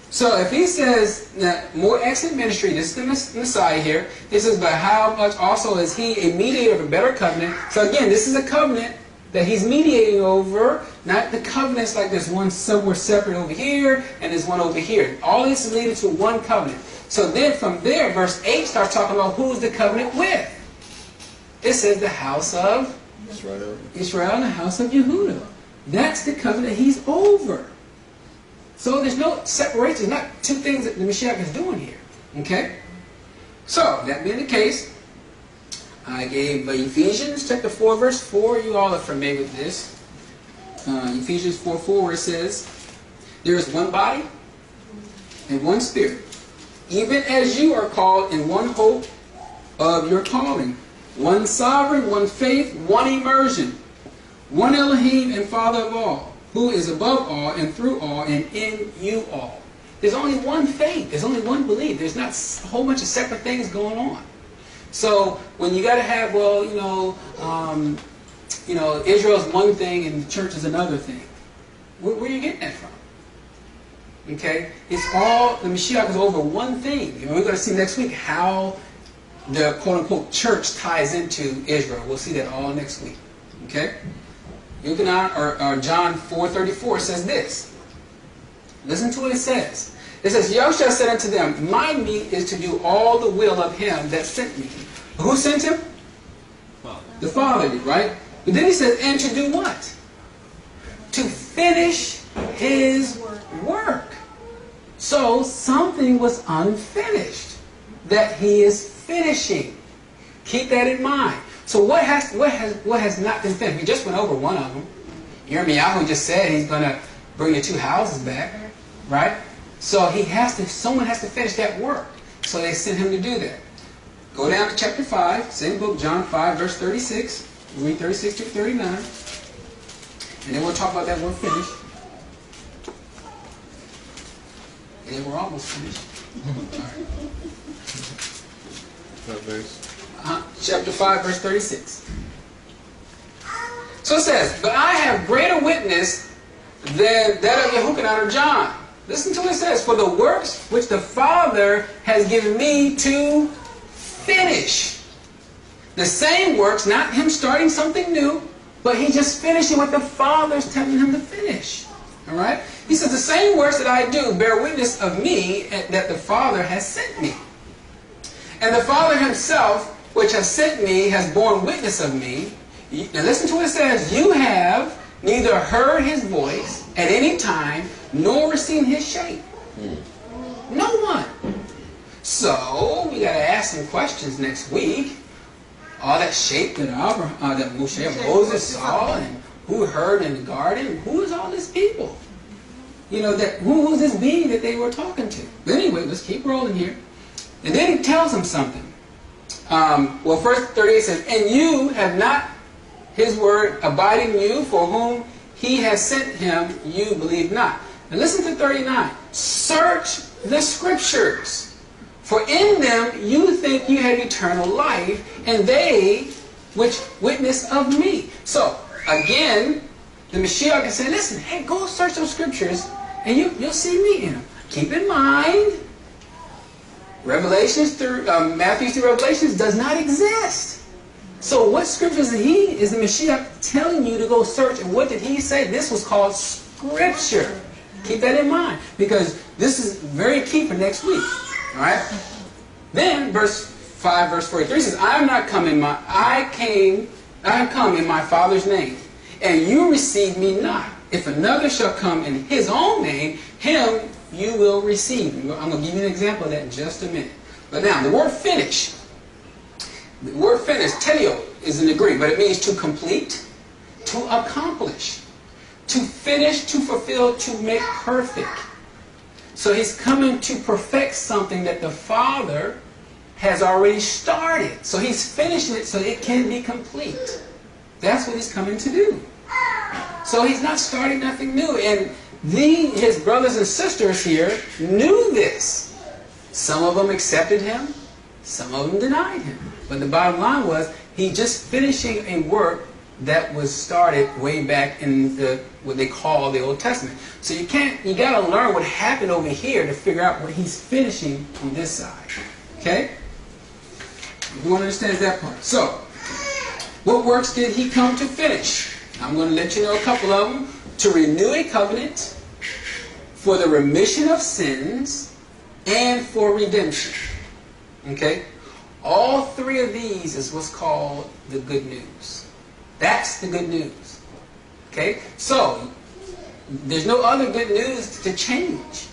So if he says that more excellent ministry, this is the Messiah here. This is by how much also is he a mediator of a better covenant. So again, this is a covenant that he's mediating over, not the covenants like there's one somewhere separate over here and there's one over here. All this is leading to one covenant. So then from there, verse 8 starts talking about who's the covenant with. It says the house of Israel and the house of Yehudah. That's the covenant he's over. So there's no separation. There's not two things that the Mashiach is doing here. Okay? So, that being the case, I gave Ephesians chapter 4, verse 4. You all are familiar with this. Ephesians 4:4, where it says, There is one body and one spirit, even as you are called in one hope of your calling. One sovereign, one faith, one immersion. One Elohim and Father of all, who is above all and through all and in you all. There's only one faith. There's only one belief. There's not a whole bunch of separate things going on. So when you got to have, Israel's one thing and the church is another thing. Where are you getting that from? Okay, it's all the Mashiach is over one thing. We're going to see next week how the quote-unquote church ties into Israel. We'll see that all next week. Okay. John 4:34 says this. Listen to what it says. It says, Yahshua said unto them, My meat is to do all the will of him that sent me. Who sent him? The Father did, right? But then he says, and to do what? To finish his work. So something was unfinished that he is finishing. Keep that in mind. So what has not been finished? We just went over one of them. Yirmiyahu just said he's going to bring the two houses back, right? So someone has to finish that work. So they sent him to do that. Go down to chapter 5, same book, John 5, verse 36. We'll read 36 to 39. And then we'll talk about that word finish. And then we're almost finished. All right. Chapter 5, verse 36. So it says, But I have greater witness than that of Yehukanan or John. Listen to what it says. For the works which the Father has given me to finish. The same works, not him starting something new, but he just finishing what the Father's telling him to finish. All right? He says, the same works that I do bear witness of me, that the Father has sent me. And the Father himself, which has sent me, has borne witness of me. Now listen to what it says. You have neither heard his voice at any time, nor seen his shape. No one. So, we got to ask some questions next week. All that shape that Moses saw, and who heard in the garden, who is all these people? You know, who was this being that they were talking to? But anyway, let's keep rolling here. And then he tells them something. Well, verse 38 says, and you have not his word abide in you, for whom he has sent him, you believe not. And listen to 39. Search the scriptures, for in them you think you have eternal life, and they which witness of me. So, again, the Mashiach is saying, listen, hey, go search those scriptures, and you'll see me in them. Keep in mind, Revelations through Matthew through Revelations does not exist. So what scriptures is the Mashiach telling you to go search? And what did he say? This was called scripture. Keep that in mind, because this is very key for next week. All right. Then verse 5, verse 43 says, I am come in my Father's name, and you receive me not. If another shall come in his own name, him you will receive. I'm going to give you an example of that in just a minute. But now, the word finish. The word finish, telio, is in the Greek, but it means to complete, to accomplish, to finish, to fulfill, to make perfect. So he's coming to perfect something that the Father has already started. So he's finishing it so it can be complete. That's what he's coming to do. So he's not starting nothing new. And his brothers and sisters here knew this. Some of them accepted him. Some of them denied him. But the bottom line was, he's just finishing a work that was started way back in what they call the Old Testament. So you got to learn what happened over here to figure out what he's finishing on this side. Okay? You want to understand that part. So, what works did he come to finish? I'm going to let you know a couple of them. To renew a covenant, for the remission of sins, and for redemption. Okay? All three of these is what's called the good news. That's the good news. Okay? So, there's no other good news to change.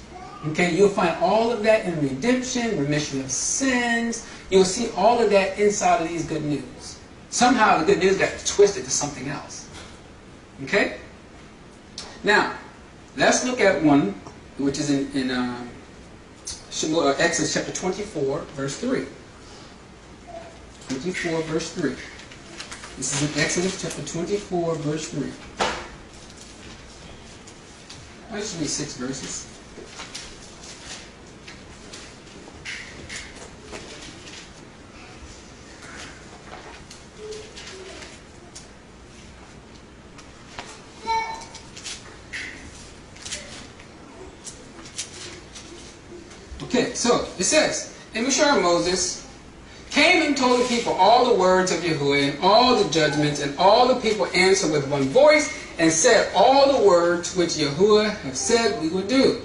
Okay? You'll find all of that in redemption, remission of sins. You'll see all of that inside of these good news. Somehow the good news got twisted to something else. Okay? Now, let's look at one which is in Exodus chapter 24, verse 3. 24, verse 3. This is in Exodus chapter 24, verse 3. I'll just read 6 verses. Okay, so it says, and Yashar'al Moses came and told the people all the words of Yahuwah and all the judgments, and all the people answered with one voice and said all the words which Yahuwah have said we would do.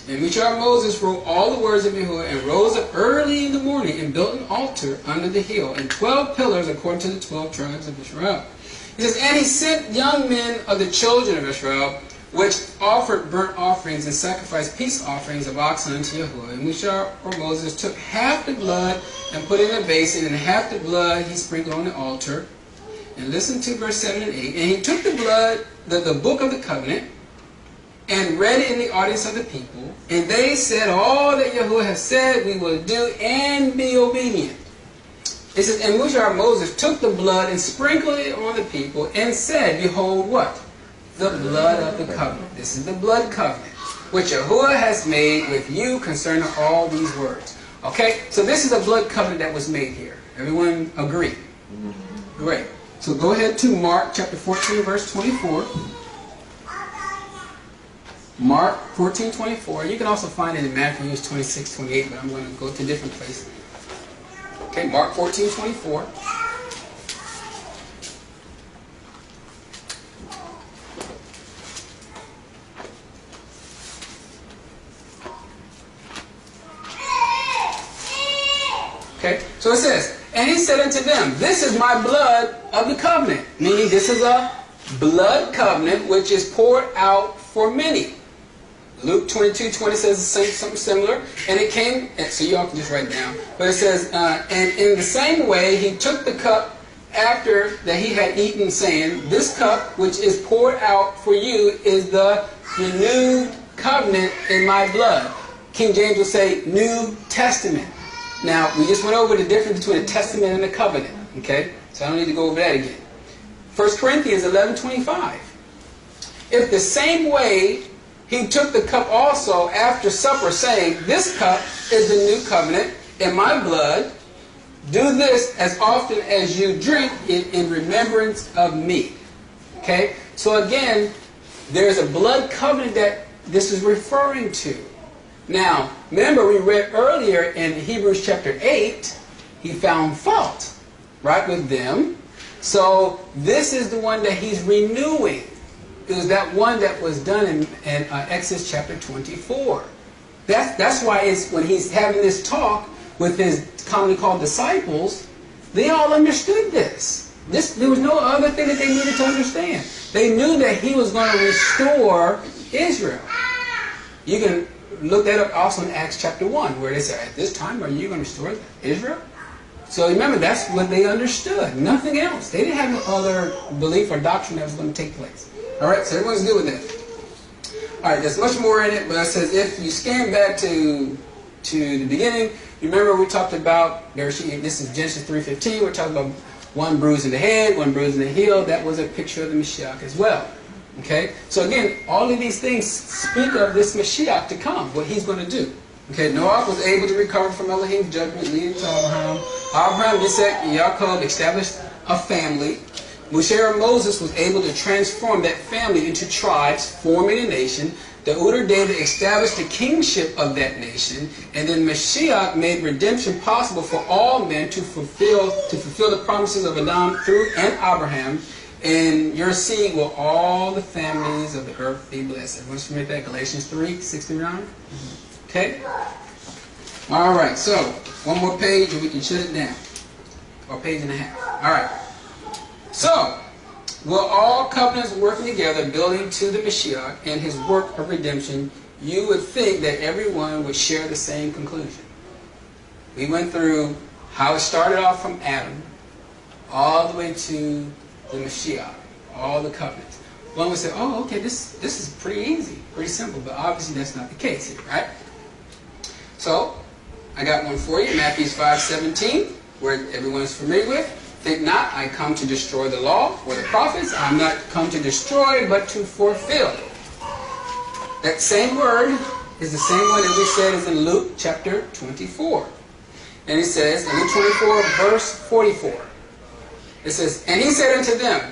And Yashar'al Moses wrote all the words of Yahuwah and rose up early in the morning and built an altar under the hill and 12 pillars according to the 12 tribes of Yashar'al. He says, and he sent young men of the children of Yashar'al, which offered burnt offerings and sacrificed peace offerings of oxen unto Yahuwah. And Yashar'al Moses took half the blood and put it in a basin, and half the blood he sprinkled on the altar. And listen to verse 7 and 8. And he took the blood, the book of the covenant, and read it in the audience of the people. And they said, all that Yahuwah has said we will do, and be obedient. It says, and Yashar'al Moses took the blood and sprinkled it on the people, and said, behold, what? The blood of the covenant. This is the blood covenant, which Yahuwah has made with you concerning all these words. Okay, so this is a blood covenant that was made here. Everyone agree? Great. So go ahead to Mark chapter 14, verse 24. Mark 14, 24. You can also find it in Matthew 26, 28, but I'm going to go to a different place. Okay, Mark 14:24. Okay, so it says, and he said unto them, this is my blood of the covenant. Meaning this is a blood covenant which is poured out for many. Luke 22:20 says the same, something similar. And it came, so you all can just write it down. But it says, and in the same way he took the cup after that he had eaten, saying, this cup which is poured out for you is the renewed covenant in my blood. King James will say New Testament. Now, we just went over the difference between a testament and a covenant. Okay? So I don't need to go over that again. 1 Corinthians 11:25. If the same way he took the cup also after supper, saying, this cup is the new covenant in my blood. Do this as often as you drink it in remembrance of me. Okay? So again, there's a blood covenant that this is referring to. Now, remember we read earlier in Hebrews chapter 8, he found fault, right, with them. So this is the one that he's renewing. It was that one that was done in Exodus chapter 24. That's why it's when he's having this talk with his commonly called disciples, they all understood this. There was no other thing that they needed to understand. They knew that he was going to restore Israel. You can look that up also in Acts chapter 1, where they say, at this time, are you going to restore Israel? So remember, that's what they understood. Nothing else. They didn't have no other belief or doctrine that was going to take place. All right, so everyone's good with that. All right, there's much more in it, but it says if you scan back to the beginning, remember we talked about, this is Genesis 3:15, we're talking about one bruise in the head, one bruise in the heel. That was a picture of the Mashiach as well. Okay, so again, all of these things speak of this Mashiach to come, what he's going to do. Okay, Noah was able to recover from Elohim's judgment, leading to Abraham. Abraham, Isaac, and Yaakov established a family. Moses was able to transform that family into tribes, forming a nation. The Uter David established the kingship of that nation, and then Mashiach made redemption possible for all men to fulfill the promises of Adam through and Abraham. And your seed will all the families of the earth be blessed. Everyone's familiar with that? Galatians 3:6-9. Okay? All right, so one more page and we can shut it down. Or a page and a half. All right. So, will all covenants working together, building to the Mashiach and his work of redemption, you would think that everyone would share the same conclusion. We went through how it started off from Adam, all the way to the Mashiach, all the covenants. One would say, oh, okay, this is pretty easy, pretty simple, but obviously that's not the case here, right? So, I got one for you, Matthew 5:17, where everyone's familiar with. Think not, I come to destroy the law or the prophets. I am not come to destroy, but to fulfill. That same word is the same one that we said is in Luke chapter 24. And it says, in Luke 24, verse 44, it says, and he said unto them,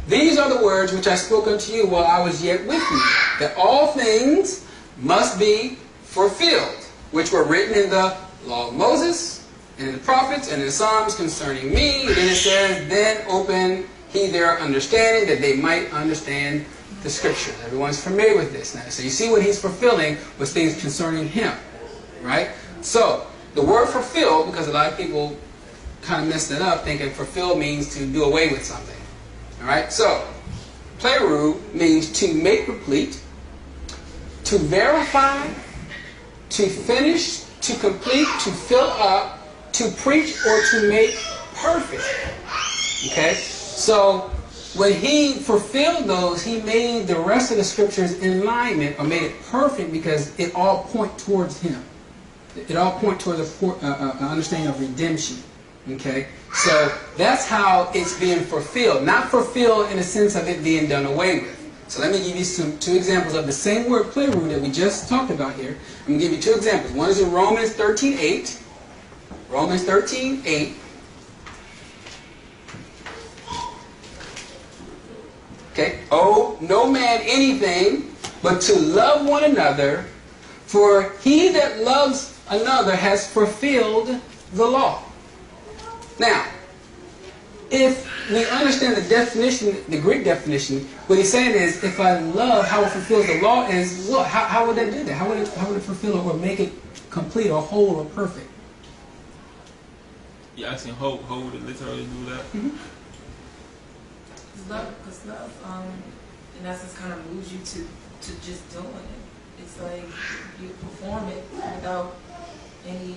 these are the words which I spoke unto you while I was yet with you, that all things must be fulfilled, which were written in the law of Moses, and in the prophets, and in the Psalms concerning me. And then it says, then open he their understanding, that they might understand the Scriptures. Everyone's familiar with this now. So you see what he's fulfilling was things concerning him, right? So, the word fulfill, because a lot of people kind of messed it up, thinking fulfill means to do away with something. All right? So, pleru means to make complete, to verify, to finish, to complete, to fill up, to preach, or to make perfect. Okay? So, when he fulfilled those, he made the rest of the Scriptures in alignment, or made it perfect, because it all point towards him. It all point towards an understanding of redemption. Okay? So, that's how it's being fulfilled. Not fulfilled in the sense of it being done away with. So let me give you two examples of the same word pleru that we just talked about here. I'm going to give you two examples. One is in Romans 13:8. Romans 13:8. Okay. Owe no man anything but to love one another, for he that loves another has fulfilled the law. Now, if we understand the definition, the Greek definition, what he's saying is, if I love, how it fulfills the law is what? How would that do that? How would it fulfill it or make it complete or whole or perfect? You're asking how would it literally do that? Mm-hmm. Because love, in essence, kind of moves you to just doing it. It's like you perform it without any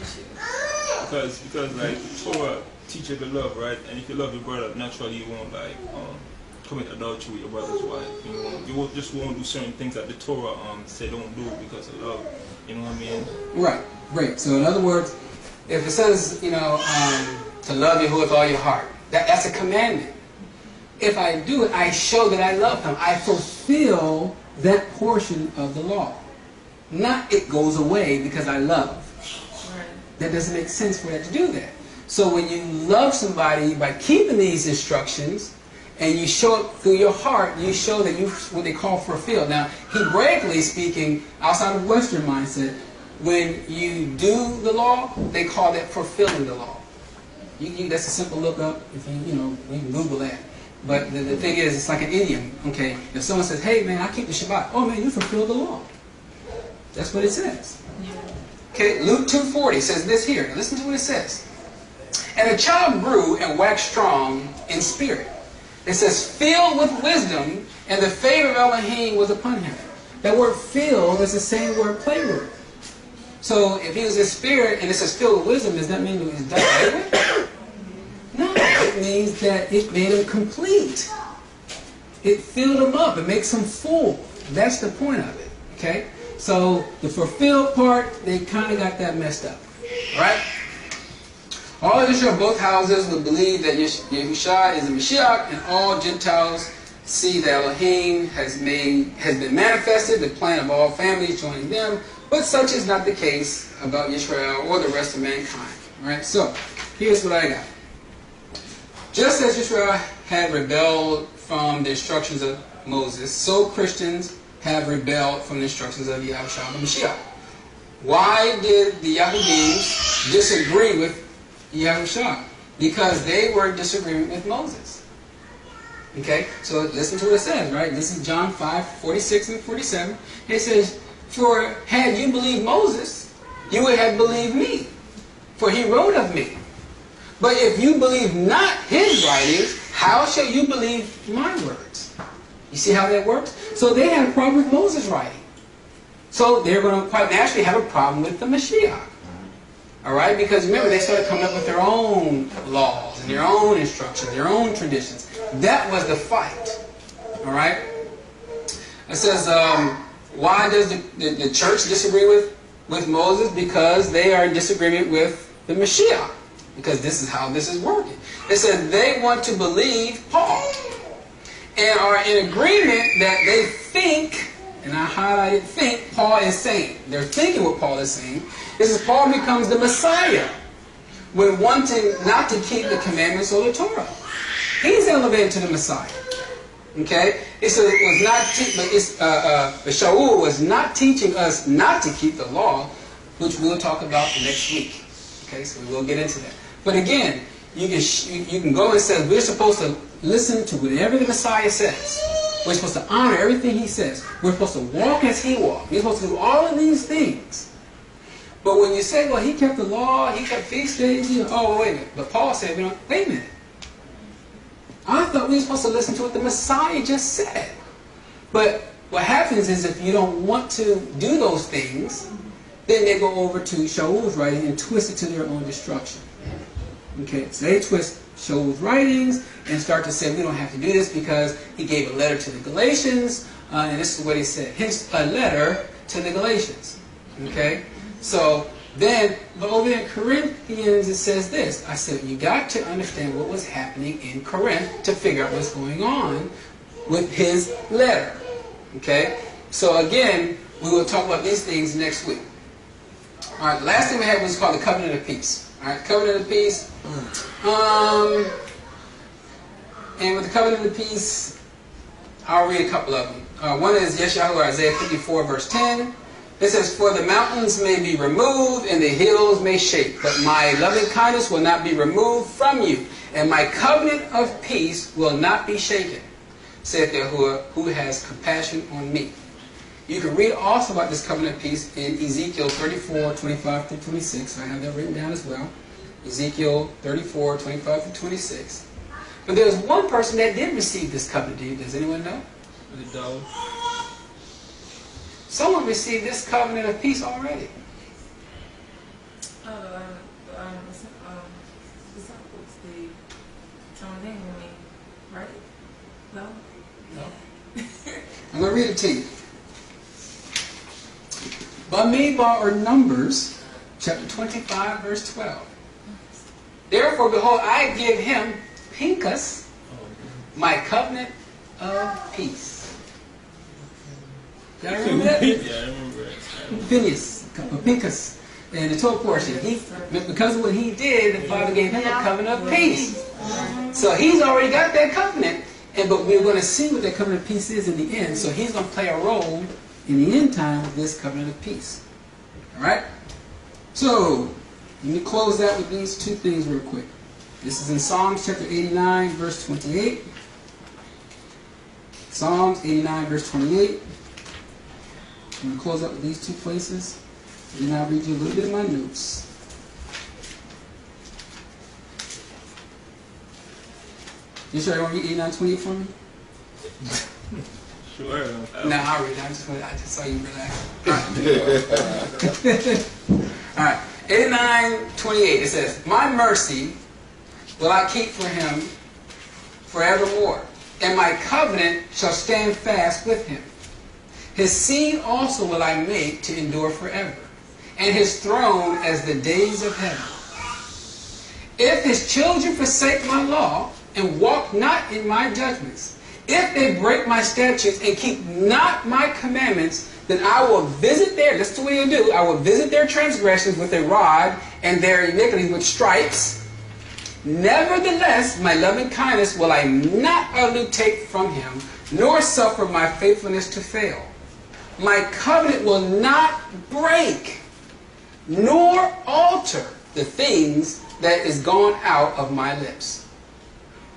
issue. Because like Torah teach you to love, right? And if you love your brother, naturally you won't like commit adultery with your brother's wife. You won't do certain things that the Torah say don't do because of love. You know what I mean? Right, great. So in other words, if it says, to love Yahuwah with all your heart, that's a commandment. If I do it, I show that I love him. I fulfill that portion of the law. Not it goes away because I love. Right. That doesn't make sense for that to do that. So when you love somebody by keeping these instructions, and you show it through your heart, you show that you what they call fulfill. Now, Hebraically speaking, outside of Western mindset, when you do the law, they call that fulfilling the law. That's a simple look up. If you can Google that. But the thing is, it's like an idiom. Okay, if someone says, "Hey man, I keep the Shabbat," oh man, you fulfill the law. That's what it says. Okay, Luke 2:40 says this here. Now listen to what it says. And the child grew and waxed strong in spirit. It says, filled with wisdom, and the favor of Elohim was upon him. That word filled is the same word play word. So if he was in spirit and it says filled with wisdom, does that mean he was done? No, it means that it made him complete. It filled him up. It makes him full. That's the point of it. Okay? So the fulfilled part, they kind of got that messed up. Alright? All of Israel, both houses, would believe that Yahushua is the Mashiach, and all Gentiles see that Elohim has been manifested, the plan of all families joining them, but such is not the case about Yashar'al or the rest of mankind. Alright, so here's what I got. Just as Yashar'al had rebelled from the instructions of Moses, so Christians have rebelled from the instructions of Yahushua the Mashiach. Why did the Yahudim disagree with Yahushua? Because they were in disagreement with Moses. Okay, so listen to what it says, right? This is John 5:46 and 47. It says, for had you believed Moses, you would have believed me, for he wrote of me. But if you believe not his writings, how shall you believe my words? You see how that works? So they had a problem with Moses' writing. So they're going to quite naturally have a problem with the Mashiach. Alright? Because remember, they started coming up with their own laws and their own instructions, their own traditions. That was the fight. Alright? It says, why does the church disagree with Moses? Because they are in disagreement with the Mashiach. Because this is how this is working. It said they want to believe Paul. And are in agreement that they think, and I highlighted think, Paul is saying. They're thinking what Paul is saying. This is Paul becomes the Messiah when wanting not to keep the commandments of the Torah. He's elevated to the Messiah. Okay? It says it was not, but Shaul was not teaching us not to keep the law, which we'll talk about next week. Okay, so we will get into that. But again, you can go and say we're supposed to listen to whatever the Messiah says. We're supposed to honor everything he says. We're supposed to walk as he walked. We're supposed to do all of these things. But when you say, well, he kept the law, he kept feast days, oh, wait a minute. But Paul said, wait a minute. I thought we were supposed to listen to what the Messiah just said. But what happens is if you don't want to do those things, then they go over to Shaul's writing and twist it to their own destruction. Okay, so they twist Shaul's writings and start to say we don't have to do this because he gave a letter to the Galatians, and this is what he said. Hence, a letter to the Galatians. Okay, so then, but over in Corinthians it says this. I said you got to understand what was happening in Corinth to figure out what's going on with his letter. Okay, so again, we will talk about these things next week. All right, the last thing we had was called the Covenant of Peace. All right, Covenant of Peace. And with the Covenant of Peace, I'll read a couple of them. One is Yashar'al, Isaiah 54, verse 10. It says, for the mountains may be removed and the hills may shake, but my loving kindness will not be removed from you, and my covenant of peace will not be shaken, saith Yahuwah, who has compassion on me. You can read also about this covenant of peace in Ezekiel 34, 25 through 26. I have that written down as well. Ezekiel 34, 25 through 26. But there was one person that did receive this covenant. Does anyone know? The dove. Someone received this covenant of peace already. Disciples, they turned in me, right? No? No. I'm going to read it to you. Bamidbar, or Numbers, chapter 25, verse 12. Therefore, behold, I give him, Pinchas, my covenant of peace. Y'all remember that? Yeah, I remember it. Pinchas, in the 12th portion. Because of what he did, the Father gave him a covenant of peace. So he's already got that covenant, but we're going to see what that covenant of peace is in the end. So he's going to play a role in the end time with this covenant of peace. Alright? So, let me close that with these two things real quick. This is in Psalms chapter 89, verse 28. Psalms 89, verse 28. I'm going to close up with these two places. And then I'll read you a little bit of my notes. You sure you want to read 89, 28 for me? Sure. No, I'll read it. I just saw you relax. Alright. 89, 28. It says, my mercy will I keep for him forevermore, and my covenant shall stand fast with him. His seed also will I make to endure forever, and his throne as the days of heaven. If his children forsake my law, and walk not in my judgments, if they break my statutes and keep not my commandments, then I will visit this is the way you do, I will visit their transgressions with a rod, and their iniquities with stripes. Nevertheless, my loving kindness will I not utterly take from him, nor suffer my faithfulness to fail. My covenant will not break, nor alter the things that is gone out of my lips.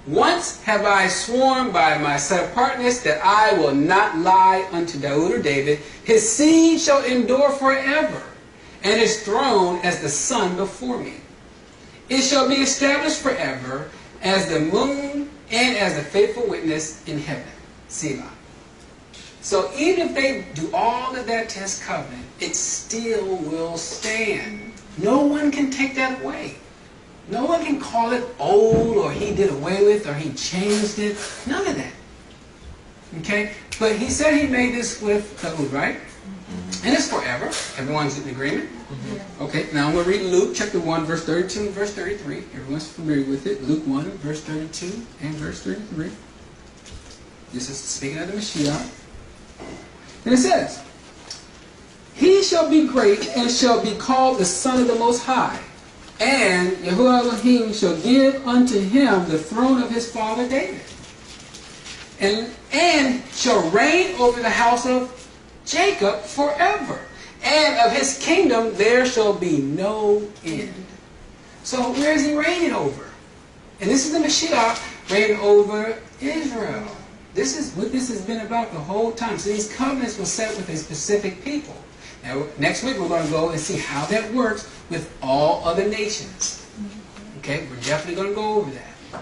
Once have I sworn by my set apartness that I will not lie unto Daud or David. His seed shall endure forever, and his throne as the sun before me. It shall be established forever as the moon and as the faithful witness in heaven. Selah. So even if they do all of that to his covenant, it still will stand. No one can take that away. No one can call it old, or he did away with, or he changed it. None of that. Okay? But he said he made this with Daud, right? And it's forever. Everyone's in agreement? Okay, now I'm going to read Luke chapter 1, verse 32 and verse 33. Everyone's familiar with it. Luke 1, verse 32 and verse 33. This is speaking of the Mashiach. And it says, he shall be great and shall be called the Son of the Most High. And Yahuwah Elohim shall give unto him the throne of his father David. And shall reign over the house of Jacob forever. And of his kingdom there shall be no end. So where is he reigning over? And this is the Mashiach reigning over Israel. This is what this has been about the whole time. So these covenants were set with a specific people. Now, next week we're going to go and see how that works with all other nations. Okay, we're definitely going to go over that.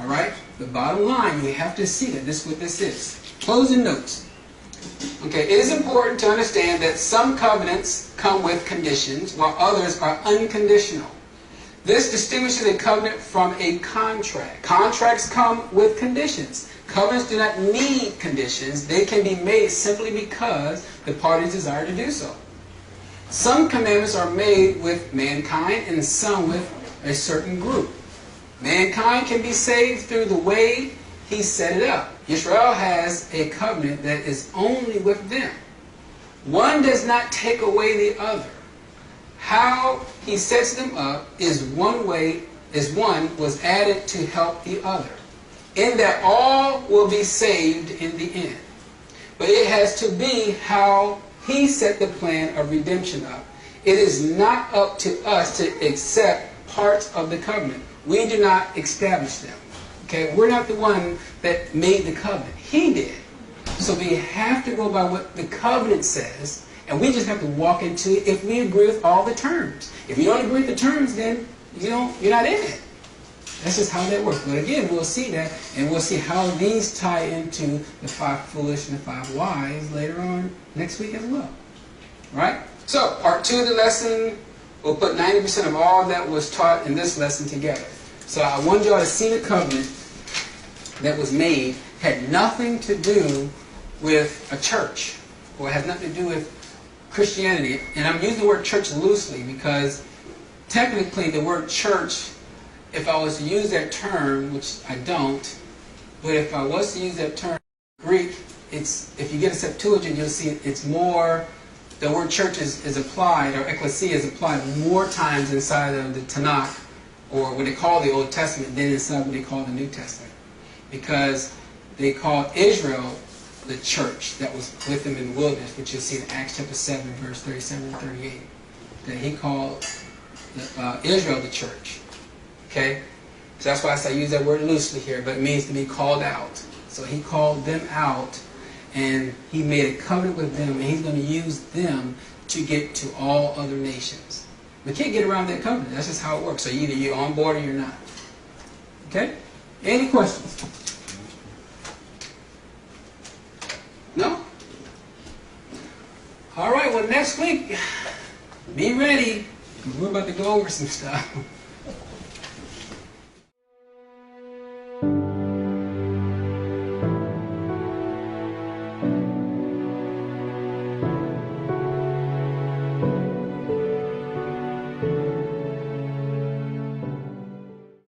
All right? The bottom line, we have to see that this is what this is. Closing notes. Okay, it is important to understand that some covenants come with conditions, while others are unconditional. This distinguishes a covenant from a contract. Contracts come with conditions. Covenants do not need conditions. They can be made simply because the parties desire to do so. Some commandments are made with mankind and some with a certain group. Mankind can be saved through the way he set it up. Yashar'al has a covenant that is only with them. One does not take away the other. How he sets them up is one was added to help the other, in that all will be saved in the end. But it has to be how He set the plan of redemption up. It is not up to us to accept parts of the covenant. We do not establish them. Okay, we're not the one that made the covenant. He did. So we have to go by what the covenant says, and we just have to walk into it if we agree with all the terms. If you don't agree with the terms, then you're not in it. That's just how that works. But again, we'll see that, and we'll see how these tie into the 5 foolish and the 5 wise later on next week as well. All right? So, part 2 of the lesson, we'll put 90% of all that was taught in this lesson together. So I wanted y'all to see the covenant that was made had nothing to do with a church, or it has nothing to do with Christianity. And I'm using the word church loosely because technically the word church, if I was to use that term, which I don't, but if I was to use that term in Greek, if you get a Septuagint, you'll see it's more, the word church is applied, or ecclesia is applied more times inside of the Tanakh, or what they call the Old Testament, than inside what they call the New Testament. Because they called Israel the church that was with them in the wilderness, which you'll see in Acts chapter 7, verse 37 and 38. That he called Israel the church. Okay? So that's why I use that word loosely here, but it means to be called out. So he called them out, and he made a covenant with them, and he's going to use them to get to all other nations. We can't get around that covenant. That's just how it works. So either you're on board or you're not. Okay? Any questions? No? All right, well, next week, be ready. We're about to go over some stuff.